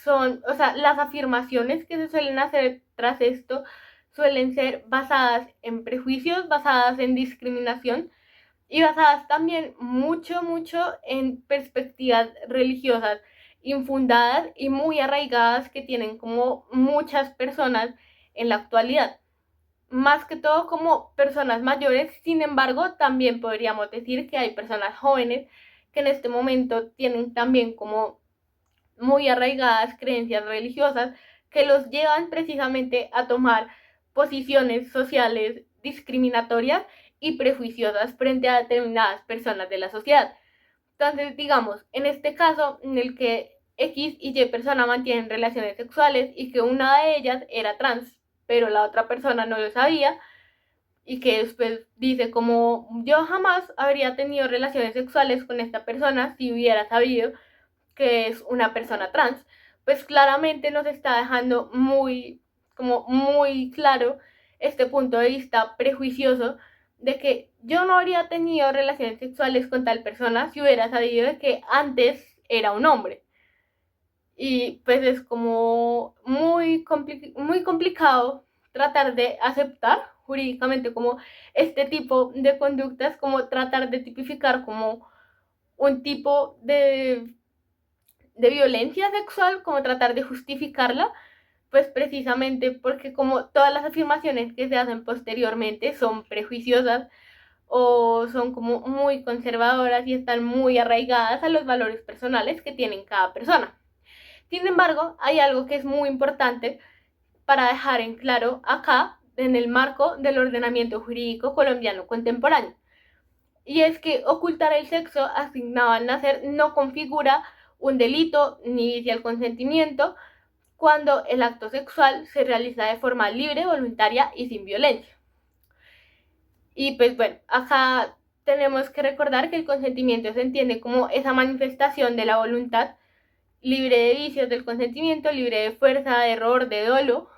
Speaker 1: las afirmaciones que se suelen hacer tras esto suelen ser basadas en prejuicios, basadas en discriminación y basadas también mucho en perspectivas religiosas infundadas y muy arraigadas que tienen como muchas personas en la actualidad. Más que todo como personas mayores, sin embargo, también podríamos decir que hay personas jóvenes que en este momento tienen también como muy arraigadas creencias religiosas que los llevan precisamente a tomar posiciones sociales discriminatorias y prejuiciosas frente a determinadas personas de la sociedad. Entonces, digamos, en este caso en el que X y Y persona mantienen relaciones sexuales y que una de ellas era trans, pero la otra persona no lo sabía y que después dice como yo jamás habría tenido relaciones sexuales con esta persona si hubiera sabido que es una persona trans, pues claramente nos está dejando muy claro este punto de vista prejuicioso de que yo no habría tenido relaciones sexuales con tal persona si hubiera sabido de que antes era un hombre. Y pues es como muy complicado tratar de aceptar jurídicamente como este tipo de conductas, como tratar de tipificar como un tipo de violencia sexual, como tratar de justificarla, pues precisamente porque como todas las afirmaciones que se hacen posteriormente son prejuiciosas o son como muy conservadoras y están muy arraigadas a los valores personales que tienen cada persona. Sin embargo, hay algo que es muy importante para dejar en claro acá en el marco del ordenamiento jurídico colombiano contemporáneo. Y es que ocultar el sexo asignado al nacer no configura un delito ni vicia el consentimiento cuando el acto sexual se realiza de forma libre, voluntaria y sin violencia. Y pues bueno, acá tenemos que recordar que el consentimiento se entiende como esa manifestación de la voluntad libre de vicios del consentimiento, libre de fuerza, de error, de dolo,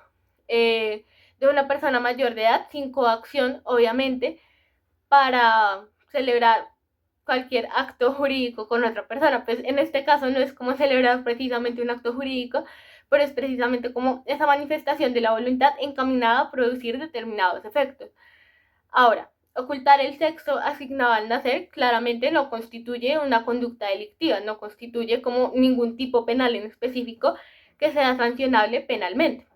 Speaker 1: de una persona mayor de edad, sin coacción, obviamente, para celebrar cualquier acto jurídico con otra persona. Pues en este caso no es como celebrar precisamente un acto jurídico, pero es precisamente como esa manifestación de la voluntad encaminada a producir determinados efectos. Ahora, Ocultar el sexo asignado al nacer claramente no constituye una conducta delictiva, no constituye como ningún tipo penal en específico que sea sancionable penalmente.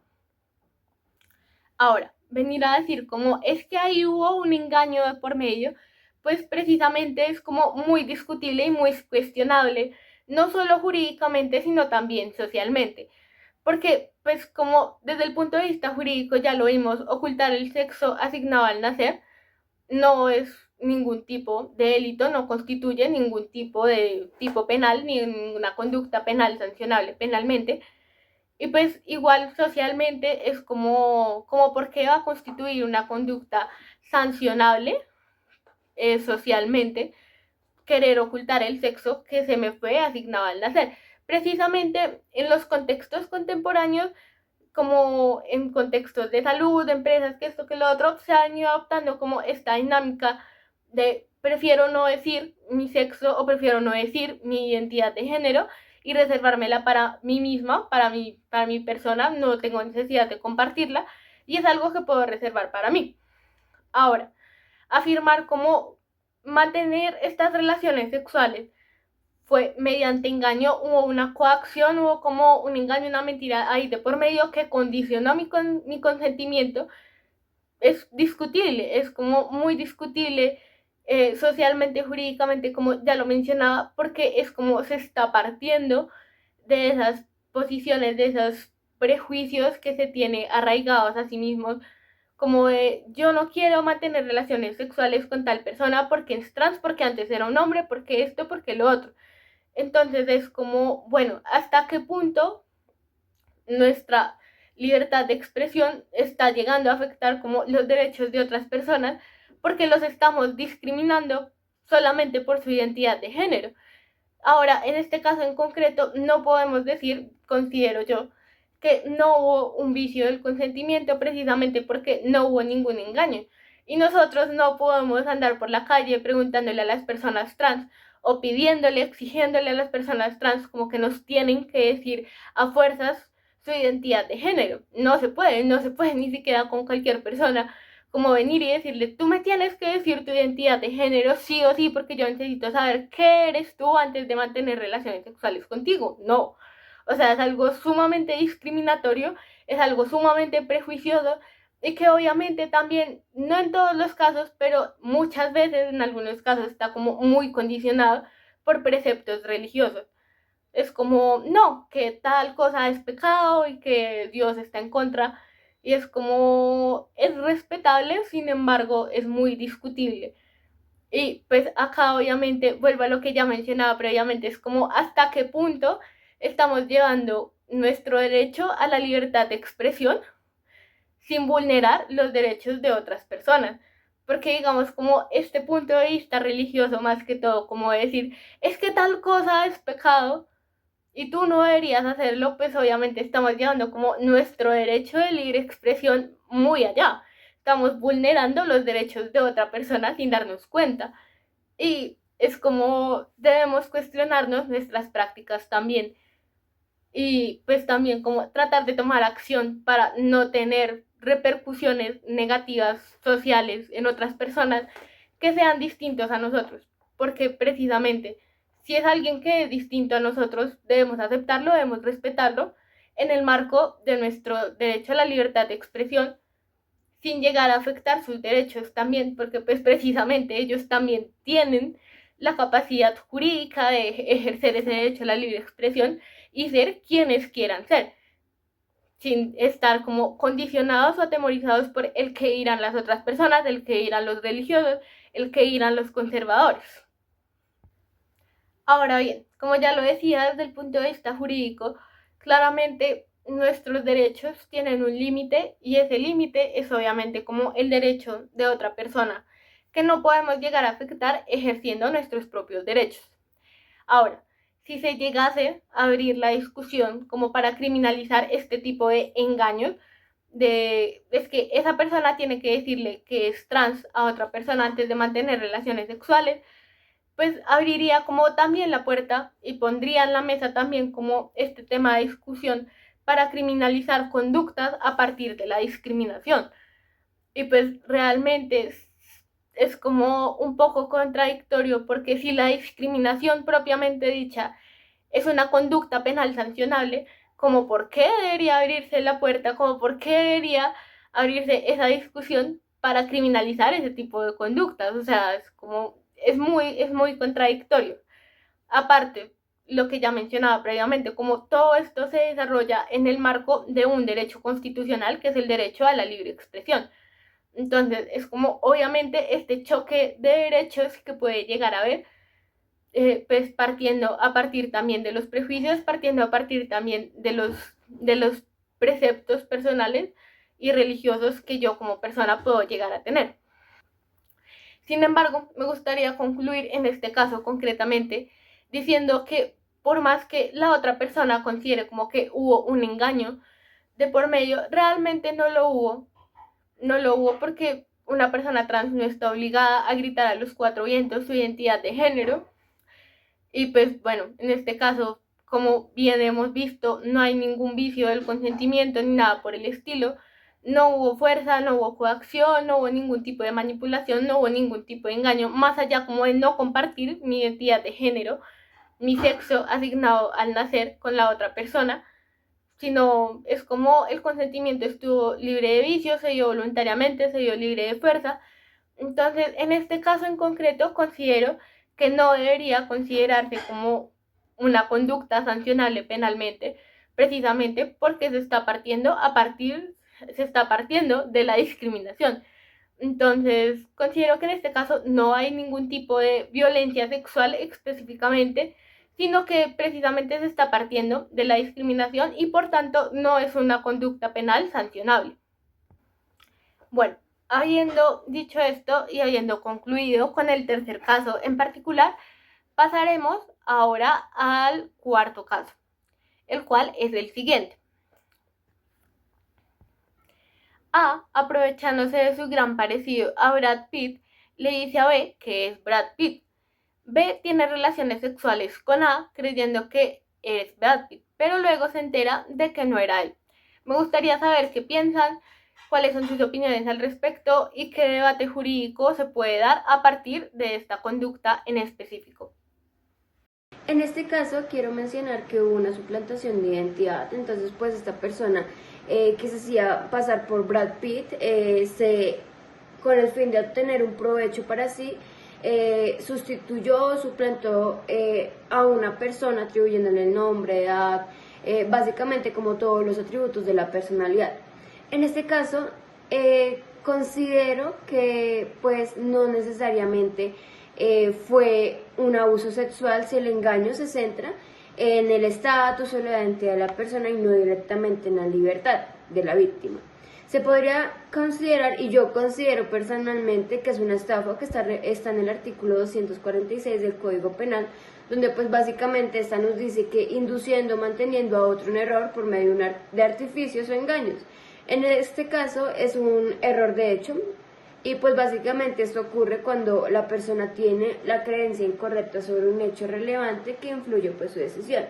Speaker 1: Ahora, venir a decir como es que ahí hubo un engaño de por medio, pues precisamente es como muy discutible y muy cuestionable, no solo jurídicamente, sino también socialmente. Porque, pues como desde el punto de vista jurídico ya lo vimos, ocultar el sexo asignado al nacer no es ningún tipo de delito, no constituye ningún tipo de tipo penal, ni ninguna conducta penal sancionable penalmente. Y pues igual socialmente es como por qué va a constituir una conducta sancionable socialmente querer ocultar el sexo que se me fue asignado al nacer. Precisamente en los contextos contemporáneos, como en contextos de salud, de empresas, que esto, que lo otro, se han ido adoptando como esta dinámica de prefiero no decir mi sexo o prefiero no decir mi identidad de género y reservármela para mí misma, para mi persona, no tengo necesidad de compartirla y es algo que puedo reservar para mí. Ahora, afirmar cómo mantener estas relaciones sexuales fue mediante engaño, hubo una coacción, hubo como un engaño, una mentira ahí de por medio que condicionó mi consentimiento, es discutible, es como muy discutible socialmente, jurídicamente, como ya lo mencionaba, porque es como se está partiendo de esas posiciones, de esos prejuicios que se tiene arraigados a sí mismos, como de yo no quiero mantener relaciones sexuales con tal persona porque es trans, porque antes era un hombre, porque esto, porque lo otro. Entonces es como, bueno, ¿hasta qué punto nuestra libertad de expresión está llegando a afectar como los derechos de otras personas porque los estamos discriminando solamente por su identidad de género? Ahora, en este caso en concreto, no podemos decir, considero yo, que no hubo un vicio del consentimiento precisamente porque no hubo ningún engaño. Y nosotros no podemos andar por la calle preguntándole a las personas trans o pidiéndole, exigiéndole a las personas trans como que nos tienen que decir a fuerzas su identidad de género. No se puede ni siquiera con cualquier persona como venir y decirle, tú me tienes que decir tu identidad de género sí o sí porque yo necesito saber qué eres tú antes de mantener relaciones sexuales contigo. No. O sea, es algo sumamente discriminatorio, es algo sumamente prejuicioso y que obviamente también, no en todos los casos, pero muchas veces en algunos casos está como muy condicionado por preceptos religiosos. Es como, no, que tal cosa es pecado y que Dios está en contra. Y es como, es respetable, sin embargo, es muy discutible. Y pues acá obviamente, vuelvo a lo que ya mencionaba previamente, es como hasta qué punto estamos llevando nuestro derecho a la libertad de expresión sin vulnerar los derechos de otras personas. Porque digamos como este punto de vista religioso más que todo, como decir, es que tal cosa es pecado, y tú no deberías hacerlo, pues obviamente estamos llevando como nuestro derecho de libre expresión muy allá. Estamos vulnerando los derechos de otra persona sin darnos cuenta. Y es como debemos cuestionarnos nuestras prácticas también. Y pues también como tratar de tomar acción para no tener repercusiones negativas sociales en otras personas que sean distintos a nosotros. Porque precisamente si es alguien que es distinto a nosotros, debemos aceptarlo, debemos respetarlo en el marco de nuestro derecho a la libertad de expresión, sin llegar a afectar sus derechos también, porque pues precisamente ellos también tienen la capacidad jurídica de ejercer ese derecho a la libre expresión y ser quienes quieran ser, sin estar como condicionados o atemorizados por el que dirán las otras personas, el que dirán los religiosos, el que dirán los conservadores. Ahora bien, como ya lo decía desde el punto de vista jurídico, claramente nuestros derechos tienen un límite y ese límite es obviamente como el derecho de otra persona, que no podemos llegar a afectar ejerciendo nuestros propios derechos. Ahora, si se llegase a abrir la discusión como para criminalizar este tipo de engaños, es que esa persona tiene que decirle que es trans a otra persona antes de mantener relaciones sexuales, pues abriría como también la puerta y pondría en la mesa también como este tema de discusión para criminalizar conductas a partir de la discriminación. Y pues realmente es como un poco contradictorio, porque si la discriminación propiamente dicha es una conducta penal sancionable, como por qué debería abrirse la puerta, como por qué debería abrirse esa discusión para criminalizar ese tipo de conductas. O sea, es muy contradictorio. Aparte, lo que ya mencionaba previamente, como todo esto se desarrolla en el marco de un derecho constitucional, que es el derecho a la libre expresión. Entonces, es como obviamente este choque de derechos que puede llegar a haber, pues partiendo a partir también de los prejuicios, partiendo a partir también de los preceptos personales y religiosos que yo como persona puedo llegar a tener. Sin embargo, me gustaría concluir en este caso concretamente diciendo que por más que la otra persona considere como que hubo un engaño de por medio, realmente no lo hubo. No lo hubo porque una persona trans no está obligada a gritar a los cuatro vientos su identidad de género. Y pues bueno, en este caso, como bien hemos visto, no hay ningún vicio del consentimiento ni nada por el estilo. No hubo fuerza, no hubo coacción, no hubo ningún tipo de manipulación, no hubo ningún tipo de engaño, más allá como de no compartir mi identidad de género, mi sexo asignado al nacer con la otra persona, sino es como el consentimiento estuvo libre de vicio, se dio voluntariamente, se dio libre de fuerza. Entonces, en este caso en concreto, considero que no debería considerarse como una conducta sancionable penalmente, precisamente porque se está partiendo de la discriminación. Entonces, considero que en este caso no hay ningún tipo de violencia sexual específicamente, sino que precisamente se está partiendo de la discriminación y por tanto no es una conducta penal sancionable. Bueno, habiendo dicho esto y habiendo concluido con el tercer caso en particular, pasaremos ahora al cuarto caso, el cual es el siguiente. A, aprovechándose de su gran parecido a Brad Pitt, le dice a B que es Brad Pitt. B tiene relaciones sexuales con A creyendo que es Brad Pitt, pero luego se entera de que no era él. Me gustaría saber qué piensan, cuáles son sus opiniones al respecto y qué debate jurídico se puede dar a partir de esta conducta en específico.
Speaker 2: En este caso quiero mencionar que hubo una suplantación de identidad, entonces pues esta persona que se hacía pasar por Brad Pitt, con el fin de obtener un provecho para sí, suplantó a una persona atribuyéndole el nombre, edad, básicamente como todos los atributos de la personalidad. En este caso, considero que pues no necesariamente fue un abuso sexual si el engaño se centra en el estatus o la identidad de la persona y no directamente en la libertad de la víctima. Se podría considerar, y yo considero personalmente, que es una estafa que está en el artículo 246 del Código Penal, donde pues básicamente esta nos dice que induciendo o manteniendo a otro en error por medio de artificios o engaños. En este caso es un error de hecho, y pues básicamente esto ocurre cuando la persona tiene la creencia incorrecta sobre un hecho relevante que influye pues su decisión.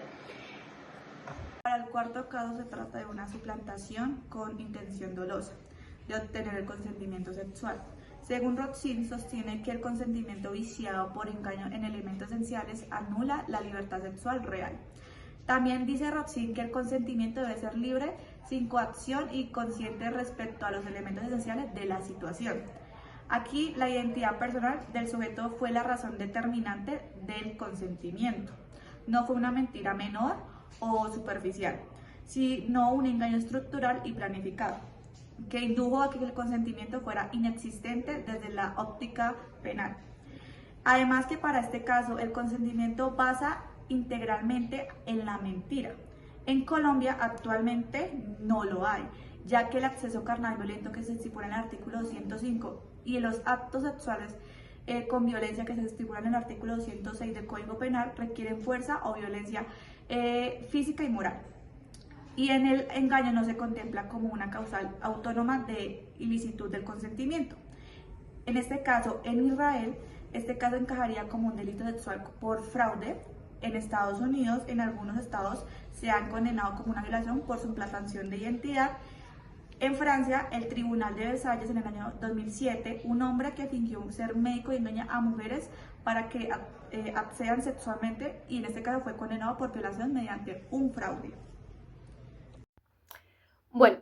Speaker 3: Para el cuarto caso se trata de una suplantación con intención dolosa de obtener el consentimiento sexual. Según Rothschild, sostiene que el consentimiento viciado por engaño en elementos esenciales anula la libertad sexual real. También dice Rothschild que el consentimiento debe ser libre, sin coacción y consciente respecto a los elementos esenciales de la situación. Aquí la identidad personal del sujeto fue la razón determinante del consentimiento. No fue una mentira menor o superficial, sino un engaño estructural y planificado, que indujo a que el consentimiento fuera inexistente desde la óptica penal. Además que para este caso el consentimiento basa integralmente en la mentira. En Colombia actualmente no lo hay, ya que el acceso carnal violento que se estipula en el artículo 205 y los actos sexuales con violencia que se estipula en el artículo 206 del Código Penal requieren fuerza o violencia física y moral. Y en el engaño no se contempla como una causal autónoma de ilicitud del consentimiento. En este caso, en Israel, este caso encajaría como un delito sexual por fraude. En Estados Unidos, en algunos estados, se han condenado como una violación por suplantación de identidad. En Francia, el Tribunal de Versalles en el año 2007, un hombre que fingió ser médico y engaña a mujeres para que accedan sexualmente y en este caso fue condenado por violación mediante un fraude.
Speaker 1: Bueno,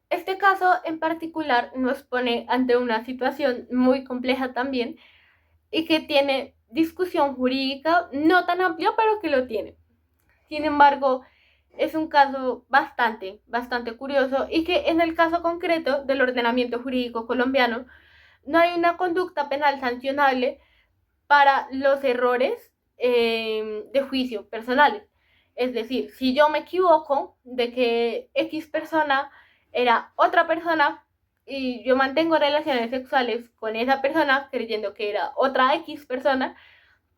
Speaker 1: este caso en particular nos pone ante una situación muy compleja también y que tiene discusión jurídica no tan amplia, pero que lo tiene. Sin embargo, es un caso bastante curioso y que en el caso concreto del ordenamiento jurídico colombiano no hay una conducta penal sancionable para los errores de juicio personales. Es decir, si yo me equivoco de que X persona era otra persona y yo mantengo relaciones sexuales con esa persona creyendo que era otra X persona,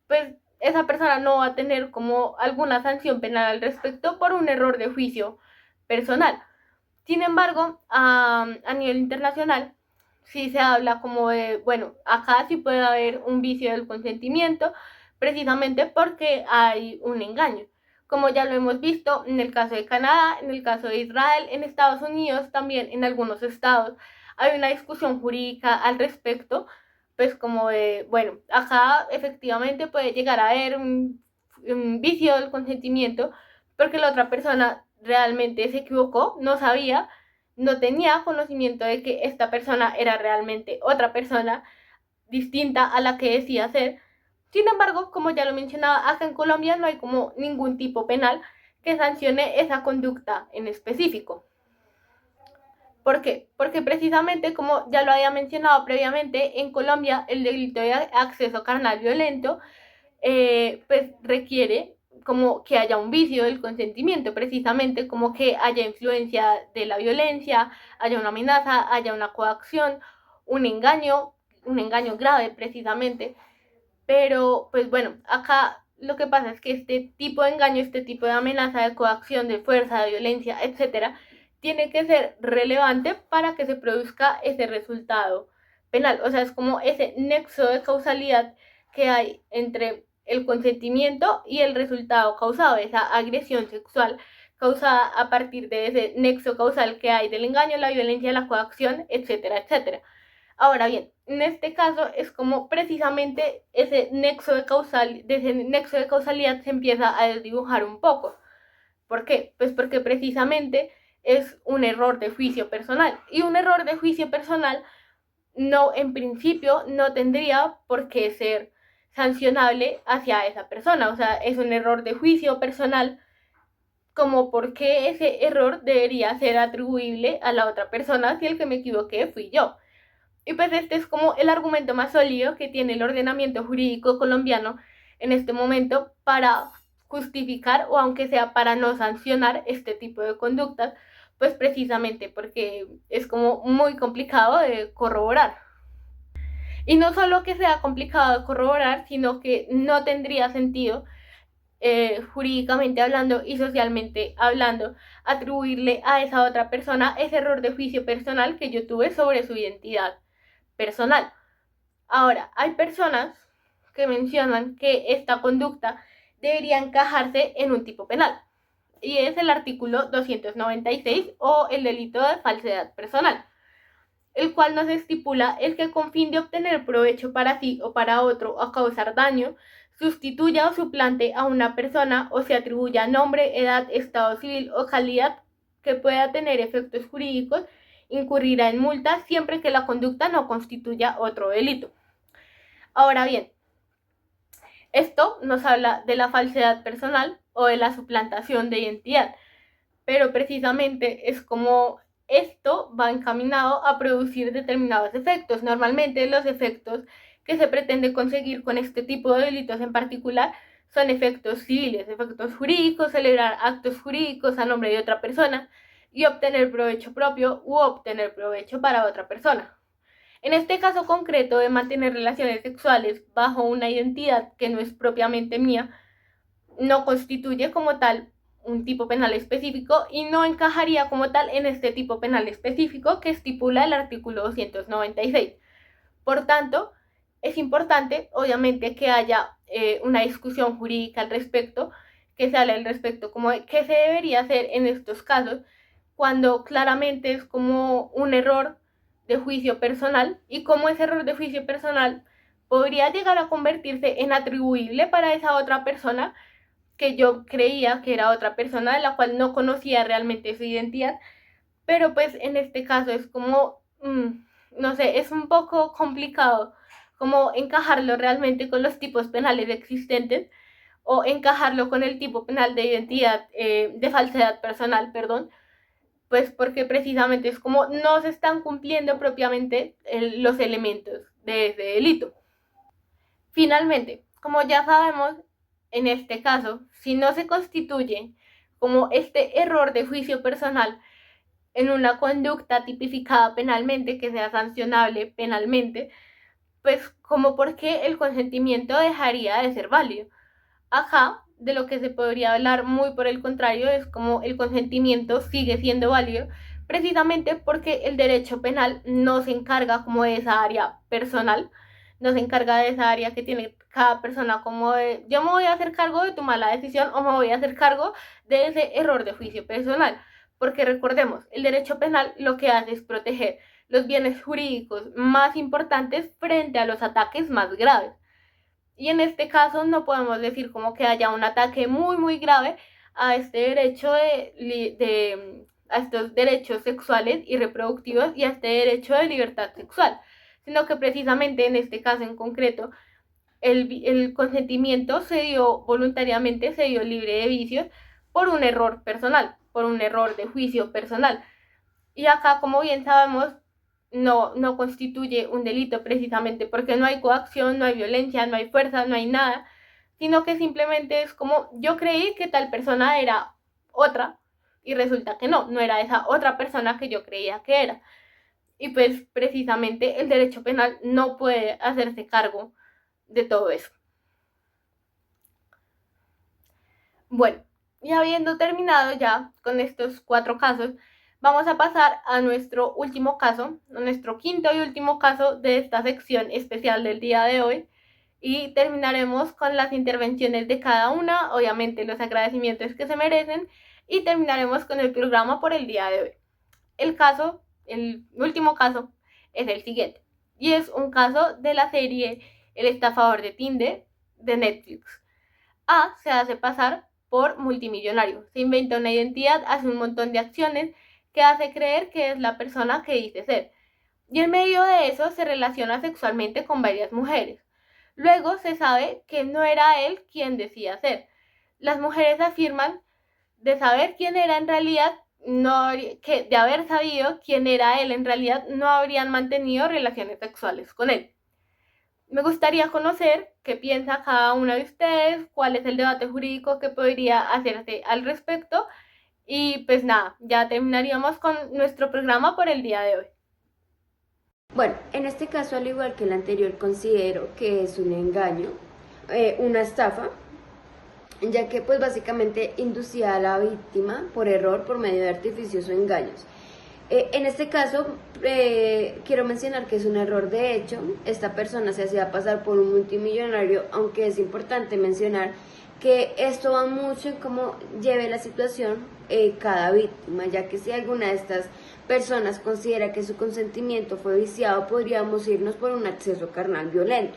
Speaker 1: pues esa persona no va a tener como alguna sanción penal al respecto por un error de juicio personal. Sin embargo, a nivel internacional, sí se habla como de, bueno, acá sí puede haber un vicio del consentimiento, precisamente porque hay un engaño. Como ya lo hemos visto en el caso de Canadá, en el caso de Israel, en Estados Unidos, también en algunos estados, hay una discusión jurídica al respecto, pues como de, bueno, acá efectivamente puede llegar a haber un vicio del consentimiento porque la otra persona realmente se equivocó, no sabía, no tenía conocimiento de que esta persona era realmente otra persona distinta a la que decía ser. Sin embargo, como ya lo mencionaba, acá en Colombia no hay como ningún tipo penal que sancione esa conducta en específico. ¿Por qué? Porque precisamente, como ya lo había mencionado previamente, en Colombia el delito de acceso carnal violento pues requiere como que haya un vicio del consentimiento, precisamente como que haya influencia de la violencia, haya una amenaza, haya una coacción, un engaño grave precisamente. Pero pues bueno, acá lo que pasa es que este tipo de engaño, este tipo de amenaza, de coacción, de fuerza, de violencia, etcétera, tiene que ser relevante para que se produzca ese resultado penal. O sea, es como ese nexo de causalidad que hay entre el consentimiento y el resultado causado, esa agresión sexual causada a partir de ese nexo causal que hay del engaño, la violencia, la coacción, etcétera, etcétera. Ahora bien, en este caso es como precisamente ese nexo de causalidad se empieza a desdibujar un poco. ¿Por qué? Pues porque precisamente es un error de juicio personal. Y un error de juicio personal no, en principio, no tendría por qué ser sancionable hacia esa persona. O sea, es un error de juicio personal, como por qué ese error debería ser atribuible a la otra persona si el que me equivoqué fui yo. Y pues este es como el argumento más sólido que tiene el ordenamiento jurídico colombiano en este momento para justificar o aunque sea para no sancionar este tipo de conductas, pues precisamente porque es como muy complicado de corroborar. Y no solo que sea complicado de corroborar, sino que no tendría sentido jurídicamente hablando y socialmente hablando, atribuirle a esa otra persona ese error de juicio personal que yo tuve sobre su identidad personal. Ahora, hay personas que mencionan que esta conducta debería encajarse en un tipo penal, y es el artículo 296 o el delito de falsedad personal, el cual nos estipula el que con fin de obtener provecho para sí o para otro o causar daño, sustituya o suplante a una persona o se atribuya nombre, edad, estado civil o calidad que pueda tener efectos jurídicos, incurrirá en multa siempre que la conducta no constituya otro delito. Ahora bien, esto nos habla de la falsedad personal o de la suplantación de identidad, pero precisamente es como esto va encaminado a producir determinados efectos. Normalmente los efectos que se pretende conseguir con este tipo de delitos en particular son efectos civiles, efectos jurídicos, celebrar actos jurídicos a nombre de otra persona y obtener provecho propio u obtener provecho para otra persona. En este caso concreto de mantener relaciones sexuales bajo una identidad que no es propiamente mía, no constituye como tal un tipo penal específico y no encajaría como tal en este tipo penal específico que estipula el artículo 296. Por tanto, es importante, obviamente, que haya una discusión jurídica al respecto, que se hable al respecto como de qué se debería hacer en estos casos, cuando claramente es como un error de juicio personal y cómo ese error de juicio personal podría llegar a convertirse en atribuible para esa otra persona que yo creía que era otra persona de la cual no conocía realmente su identidad, pero pues en este caso es como, no sé, es un poco complicado como encajarlo realmente con los tipos penales existentes o encajarlo con el tipo penal de identidad, de falsedad personal, perdón, pues porque precisamente es como no se están cumpliendo propiamente los elementos de ese delito. Finalmente, como ya sabemos, en este caso, si no se constituye como este error de juicio personal en una conducta tipificada penalmente, que sea sancionable penalmente, pues como porque el consentimiento dejaría de ser válido. Acá, de lo que se podría hablar muy por el contrario, es como el consentimiento sigue siendo válido, precisamente porque el derecho penal no se encarga como de esa área personal, no se encarga de esa área que tiene cada persona, como de yo me voy a hacer cargo de tu mala decisión o me voy a hacer cargo de ese error de juicio personal, porque recordemos, el derecho penal lo que hace es proteger los bienes jurídicos más importantes frente a los ataques más graves. Y en este caso no podemos decir como que haya un ataque muy grave a este derecho a estos derechos sexuales y reproductivos y a este derecho de libertad sexual, sino que precisamente en este caso en concreto el consentimiento se dio voluntariamente, se dio libre de vicios por un error personal, por un error de juicio personal. Y acá, como bien sabemos, no constituye un delito precisamente porque no hay coacción, no hay violencia, no hay fuerza, no hay nada, sino que simplemente es como yo creí que tal persona era otra y resulta que no era esa otra persona que yo creía que era. Y pues precisamente el derecho penal no puede hacerse cargo de todo eso. Bueno, y habiendo terminado ya con estos 4 casos, vamos a pasar a nuestro último caso, a nuestro quinto y último caso de esta sección especial del día de hoy. Y terminaremos con las intervenciones de cada una, obviamente los agradecimientos que se merecen, y terminaremos con el programa por el día de hoy. El último caso, es el siguiente. Y es un caso de la serie El estafador de Tinder de Netflix. A se hace pasar por multimillonario, se inventa una identidad, hace un montón de acciones que hace creer que es la persona que dice ser. Y en medio de eso se relaciona sexualmente con varias mujeres. Luego se sabe que no era él quien decía ser. Las mujeres afirman de saber quién era en realidad, que de haber sabido quién era él en realidad, no habrían mantenido relaciones sexuales con él. Me gustaría conocer qué piensa cada una de ustedes, cuál es el debate jurídico que podría hacerse al respecto. Y pues nada, ya terminaríamos con nuestro programa por el día de hoy.
Speaker 2: Bueno, en este caso, al igual que el anterior, considero que es un engaño, una estafa, ya que pues básicamente inducía a la víctima por error por medio de artificios o engaños. En este caso, quiero mencionar que es un error de hecho. Esta persona se hacía pasar por un multimillonario, aunque es importante mencionar que esto va mucho en cómo lleve la situación cada víctima, ya que si alguna de estas personas considera que su consentimiento fue viciado, podríamos irnos por un acceso carnal violento.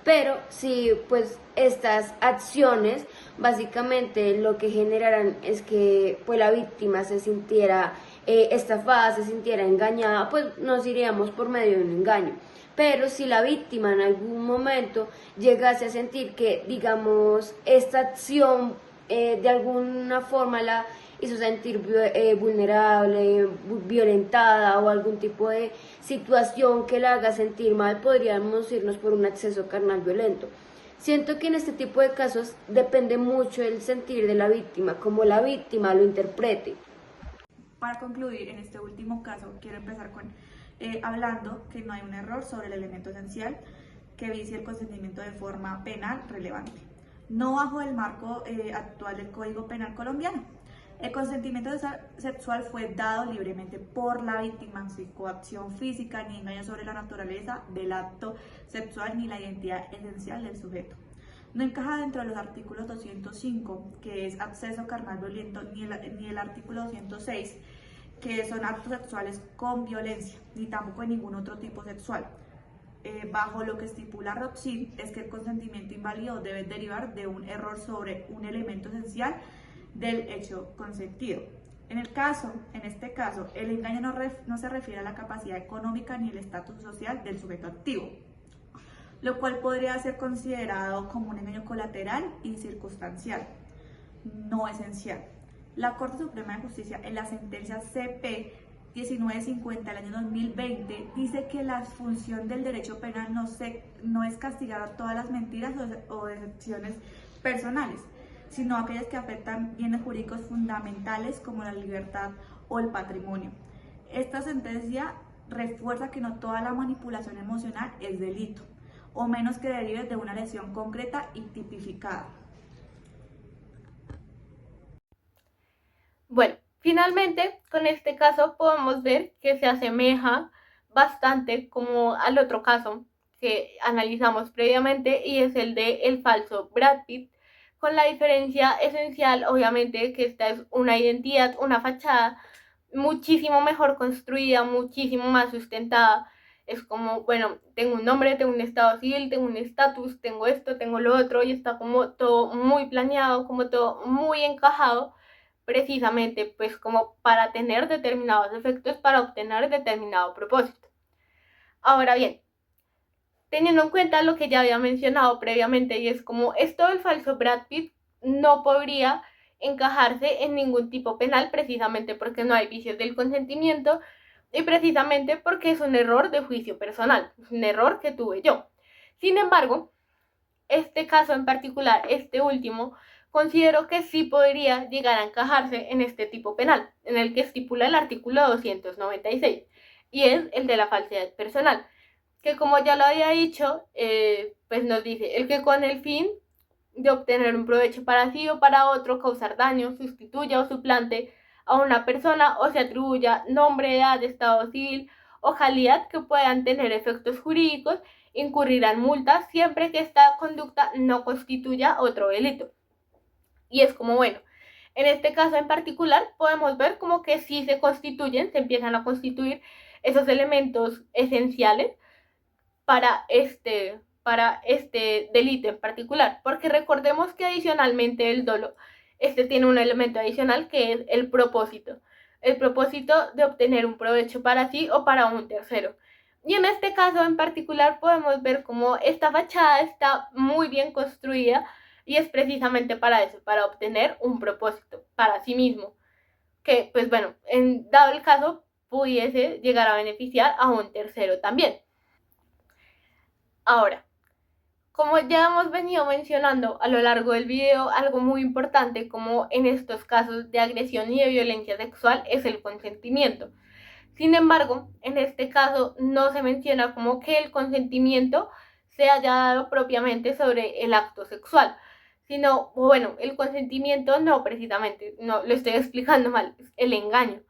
Speaker 2: Pero si pues estas acciones básicamente lo que generarán es que pues la víctima se sintiera estafada, se sintiera engañada, pues nos iríamos por medio de un engaño. Pero si la víctima en algún momento llegase a sentir que, digamos, esta acción de alguna forma la hizo sentir vulnerable, violentada o algún tipo de situación que la haga sentir mal, podríamos irnos por un acceso carnal violento. Siento que en este tipo de casos depende mucho el sentir de la víctima, cómo la víctima lo interprete.
Speaker 3: Para concluir, en este último caso, quiero empezar con hablando que no hay un error sobre el elemento esencial que vicia el consentimiento de forma penal relevante, no bajo el marco actual del Código Penal colombiano. El consentimiento sexual fue dado libremente por la víctima, sin coacción física ni engaño sobre la naturaleza del acto sexual ni la identidad esencial del sujeto. No encaja dentro de los artículos 205, que es acceso carnal violento, ni el artículo 206, que son actos sexuales con violencia, ni tampoco de ningún otro tipo sexual. Bajo lo que estipula Roxin, es que el consentimiento inválido debe derivar de un error sobre un elemento esencial del hecho consentido. En este caso, el engaño no se refiere a la capacidad económica ni el estatus social del sujeto activo, lo cual podría ser considerado como un engaño colateral y circunstancial, no esencial. La Corte Suprema de Justicia, en la sentencia CP 1950 del año 2020, dice que la función del derecho penal no es castigar todas las mentiras o decepciones personales, sino aquellas que afectan bienes jurídicos fundamentales como la libertad o el patrimonio. Esta sentencia refuerza que no toda la manipulación emocional es delito, o menos que derive de una lesión concreta y tipificada.
Speaker 1: Bueno, finalmente, con este caso podemos ver que se asemeja bastante como al otro caso que analizamos previamente, y es el de el falso Brad Pitt, con la diferencia esencial, obviamente, que esta es una identidad, una fachada muchísimo mejor construida, muchísimo más sustentada. Es como, bueno, tengo un nombre, tengo un estado civil, tengo un estatus, tengo esto, tengo lo otro, y está como todo muy planeado, como todo muy encajado, precisamente pues como para tener determinados efectos, para obtener determinado propósito. Ahora bien, teniendo en cuenta lo que ya había mencionado previamente, y es como esto del falso Brad Pitt no podría encajarse en ningún tipo penal, precisamente porque no hay vicios del consentimiento y precisamente porque es un error de juicio personal, es un error que tuve yo. Sin embargo, este caso en particular, este último, considero que sí podría llegar a encajarse en este tipo penal, en el que estipula el artículo 296, y es el de la falsedad personal, que como ya lo había dicho, pues nos dice, el que con el fin de obtener un provecho para sí o para otro, causar daño, sustituya o suplante a una persona o se atribuya nombre, edad, estado civil o calidad que puedan tener efectos jurídicos, incurrirán multas siempre que esta conducta no constituya otro delito. Y es como, bueno, en este caso en particular podemos ver como que sí se constituyen, se empiezan a constituir esos elementos esenciales para este delito en particular, porque recordemos que adicionalmente el dolo, tiene un elemento adicional que es el propósito de obtener un provecho para sí o para un tercero. Y en este caso en particular podemos ver cómo esta fachada está muy bien construida y es precisamente para eso, para obtener un propósito para sí mismo, que pues bueno, dado el caso, pudiese llegar a beneficiar a un tercero también. Ahora, como ya hemos venido mencionando a lo largo del video, algo muy importante como en estos casos de agresión y de violencia sexual es el consentimiento. Sin embargo, en este caso no se menciona como que el consentimiento se haya dado propiamente sobre el acto sexual, sino, bueno, el consentimiento no precisamente, no lo estoy explicando mal, es el engaño.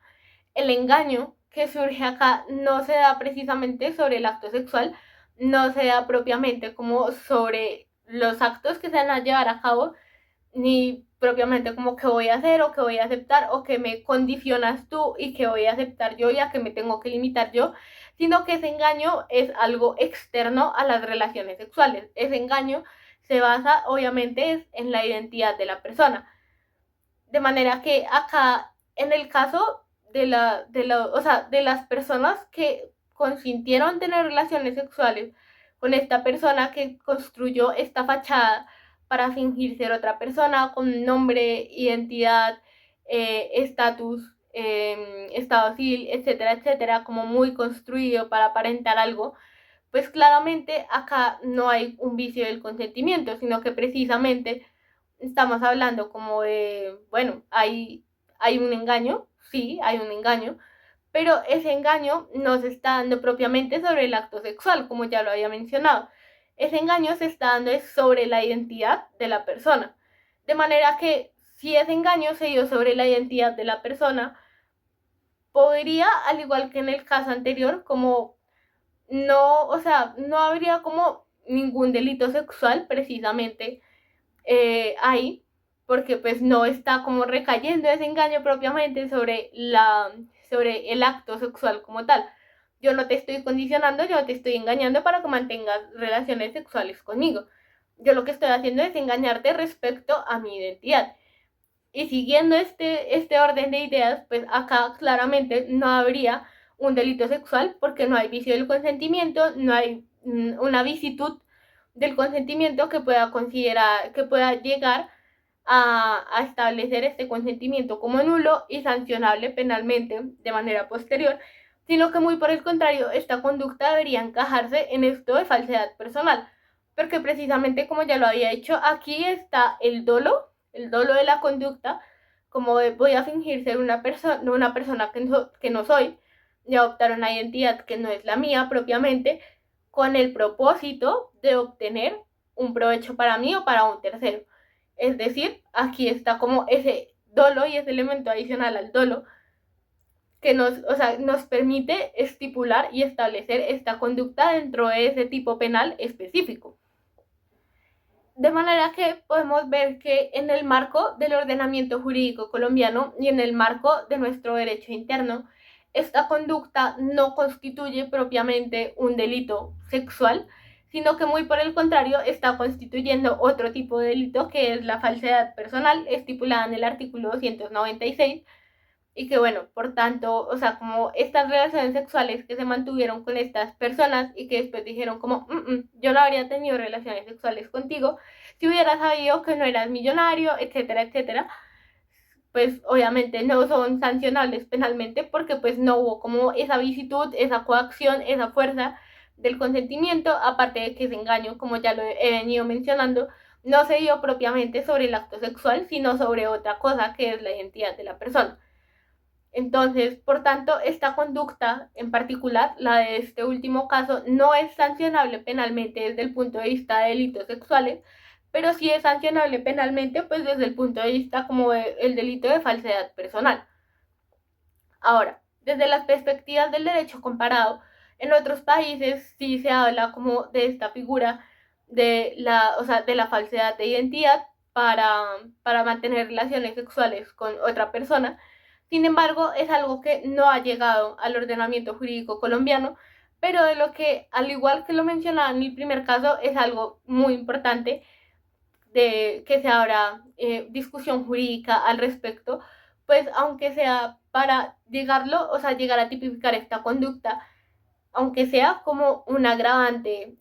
Speaker 1: El engaño que surge acá no se da precisamente sobre el acto sexual, no se da propiamente como sobre los actos que se van a llevar a cabo, ni propiamente como que voy a hacer o que voy a aceptar o que me condicionas tú y que voy a aceptar yo y a que me tengo que limitar yo, sino que ese engaño es algo externo a las relaciones sexuales. Ese engaño se basa obviamente en la identidad de la persona. De manera que acá, en el caso de las personas que consintieron tener relaciones sexuales con esta persona que construyó esta fachada para fingir ser otra persona con nombre, identidad, estatus, estado civil, etcétera, etcétera, como muy construido para aparentar algo, pues claramente acá no hay un vicio del consentimiento, sino que precisamente estamos hablando como de, bueno, hay un engaño, sí, hay un engaño, pero ese engaño no se está dando propiamente sobre el acto sexual, como ya lo había mencionado. Ese engaño se está dando sobre la identidad de la persona. De manera que si ese engaño se dio sobre la identidad de la persona, podría, al igual que en el caso anterior, como no, o sea, no habría como ningún delito sexual precisamente ahí, porque pues no está como recayendo ese engaño propiamente sobre el acto sexual como tal. Yo no te estoy condicionando, yo no te estoy engañando para que mantengas relaciones sexuales conmigo. Yo lo que estoy haciendo es engañarte respecto a mi identidad. Y siguiendo este orden de ideas, pues acá claramente no habría un delito sexual porque no hay vicio del consentimiento, no hay una visitud del consentimiento que pueda considerar, que pueda llegar a establecer este consentimiento como nulo y sancionable penalmente de manera posterior, sino que muy por el contrario, esta conducta debería encajarse en esto de falsedad personal, porque precisamente como ya lo había hecho, aquí está el dolo de la conducta, como de voy a fingir ser una persona que no soy, y adoptar una identidad que no es la mía propiamente, con el propósito de obtener un provecho para mí o para un tercero. Es decir, aquí está como ese dolo y ese elemento adicional al dolo que nos permite estipular y establecer esta conducta dentro de ese tipo penal específico. De manera que podemos ver que en el marco del ordenamiento jurídico colombiano y en el marco de nuestro derecho interno, esta conducta no constituye propiamente un delito sexual, sino que muy por el contrario está constituyendo otro tipo de delito que es la falsedad personal estipulada en el artículo 296 y que bueno, por tanto, o sea, como estas relaciones sexuales que se mantuvieron con estas personas y que después dijeron como, yo no habría tenido relaciones sexuales contigo si hubiera sabido que no eras millonario, etcétera, etcétera, pues obviamente no son sancionables penalmente porque pues no hubo como esa visitud, esa coacción, esa fuerza del consentimiento, aparte de que ese engaño, como ya lo he venido mencionando, no se dio propiamente sobre el acto sexual, sino sobre otra cosa que es la identidad de la persona. Entonces, por tanto, esta conducta en particular, la de este último caso, no es sancionable penalmente desde el punto de vista de delitos sexuales, pero sí es sancionable penalmente pues desde el punto de vista como el delito de falsedad personal. Ahora, desde las perspectivas del derecho comparado, en otros países sí se habla como de esta figura de la falsedad de identidad para mantener relaciones sexuales con otra persona. Sin embargo, es algo que no ha llegado al ordenamiento jurídico colombiano, pero de lo que, al igual que lo mencionaba en el primer caso, es algo muy importante de que se abra discusión jurídica al respecto, pues aunque sea para llegarlo, o sea, llegar a tipificar esta conducta, aunque sea como un agravante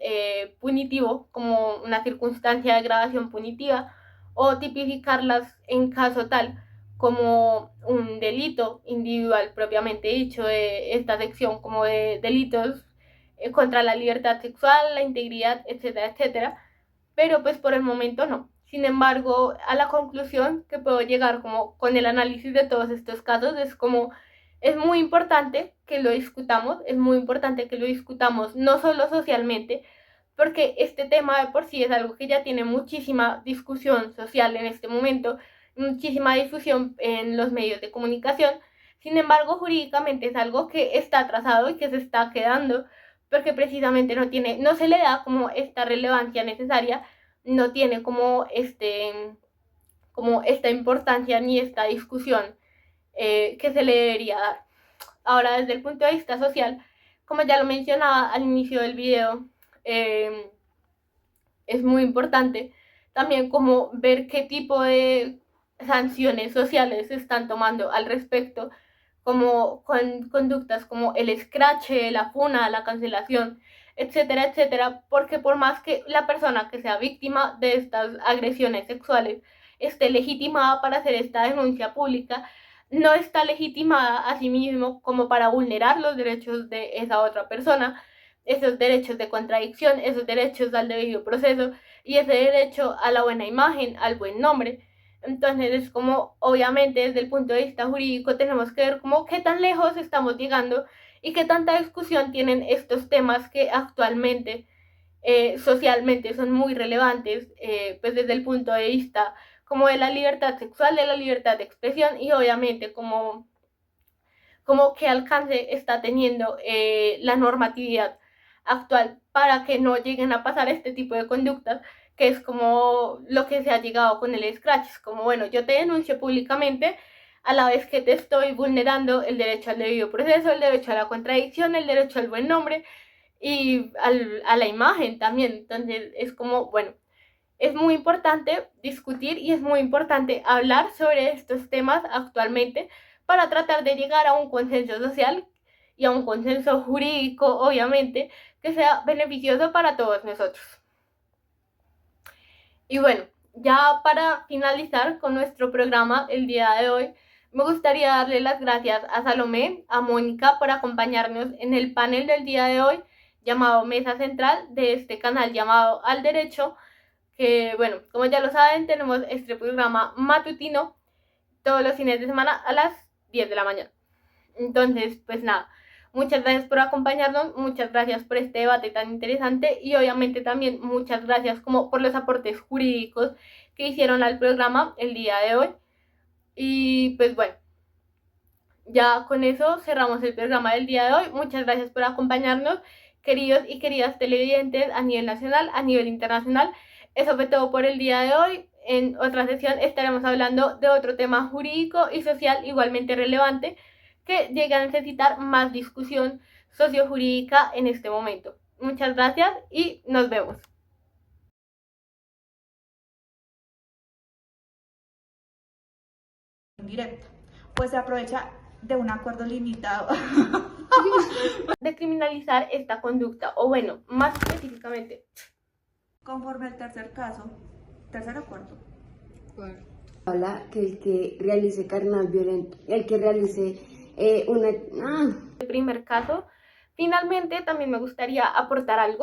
Speaker 1: punitivo, como una circunstancia de agravación punitiva, o tipificarlas en caso tal como un delito individual propiamente dicho de esta sección, como de delitos contra la libertad sexual, la integridad, etcétera, etcétera, pero pues por el momento no. Sin embargo, a la conclusión que puedo llegar como con el análisis de todos estos casos es como es muy importante que lo discutamos, es muy importante que lo discutamos no solo socialmente, porque este tema de por sí es algo que ya tiene muchísima discusión social en este momento, muchísima difusión en los medios de comunicación. Sin embargo, jurídicamente es algo que está atrasado y que se está quedando porque precisamente no se le da como esta relevancia necesaria, no tiene como esta importancia ni esta discusión que se le debería dar. Ahora, desde el punto de vista social, como ya lo mencionaba al inicio del video, es muy importante también como ver qué tipo de sanciones sociales se están tomando al respecto, como con conductas como el escrache, la funa, la cancelación, etcétera, etcétera, porque por más que la persona que sea víctima de estas agresiones sexuales esté legitimada para hacer esta denuncia pública, no está legitimada a sí mismo como para vulnerar los derechos de esa otra persona, esos derechos de contradicción, esos derechos al debido proceso y ese derecho a la buena imagen, al buen nombre. Entonces es como, obviamente, desde el punto de vista jurídico tenemos que ver como qué tan lejos estamos llegando y qué tanta discusión tienen estos temas que actualmente socialmente son muy relevantes, pues desde el punto de vista como de la libertad sexual, de la libertad de expresión y obviamente como qué alcance está teniendo la normatividad actual para que no lleguen a pasar este tipo de conductas, que es como lo que se ha llegado con el scratch, es como bueno, yo te denuncio públicamente, a la vez que te estoy vulnerando el derecho al debido proceso, el derecho a la contradicción, el derecho al buen nombre y a la imagen también. Entonces es como, bueno, es muy importante discutir y es muy importante hablar sobre estos temas actualmente para tratar de llegar a un consenso social y a un consenso jurídico, obviamente, que sea beneficioso para todos nosotros. Y bueno, ya para finalizar con nuestro programa el día de hoy, me gustaría darle las gracias a Salomé, a Mónica por acompañarnos en el panel del día de hoy llamado Mesa Central de este canal llamado Al Derecho, que bueno, como ya lo saben, tenemos este programa matutino todos los fines de semana a las 10 de la mañana. Entonces, pues nada, muchas gracias por acompañarnos, muchas gracias por este debate tan interesante y obviamente también muchas gracias como por los aportes jurídicos que hicieron al programa el día de hoy. Y pues bueno, ya con eso cerramos el programa del día de hoy. Muchas gracias por acompañarnos, queridos y queridas televidentes a nivel nacional, a nivel internacional. Eso fue todo por el día de hoy. En otra sesión estaremos hablando de otro tema jurídico y social igualmente relevante que llega a necesitar más discusión sociojurídica en este momento. Muchas gracias y nos vemos.
Speaker 3: Indirecta, pues se aprovecha de un acuerdo limitado.
Speaker 1: De criminalizar esta conducta, o bueno, más específicamente,
Speaker 3: Conforme al tercer caso, tercer o cuarto.
Speaker 2: Habla que el que realice carnal violento, el que realice
Speaker 1: el primer caso. Finalmente, también me gustaría aportar algo.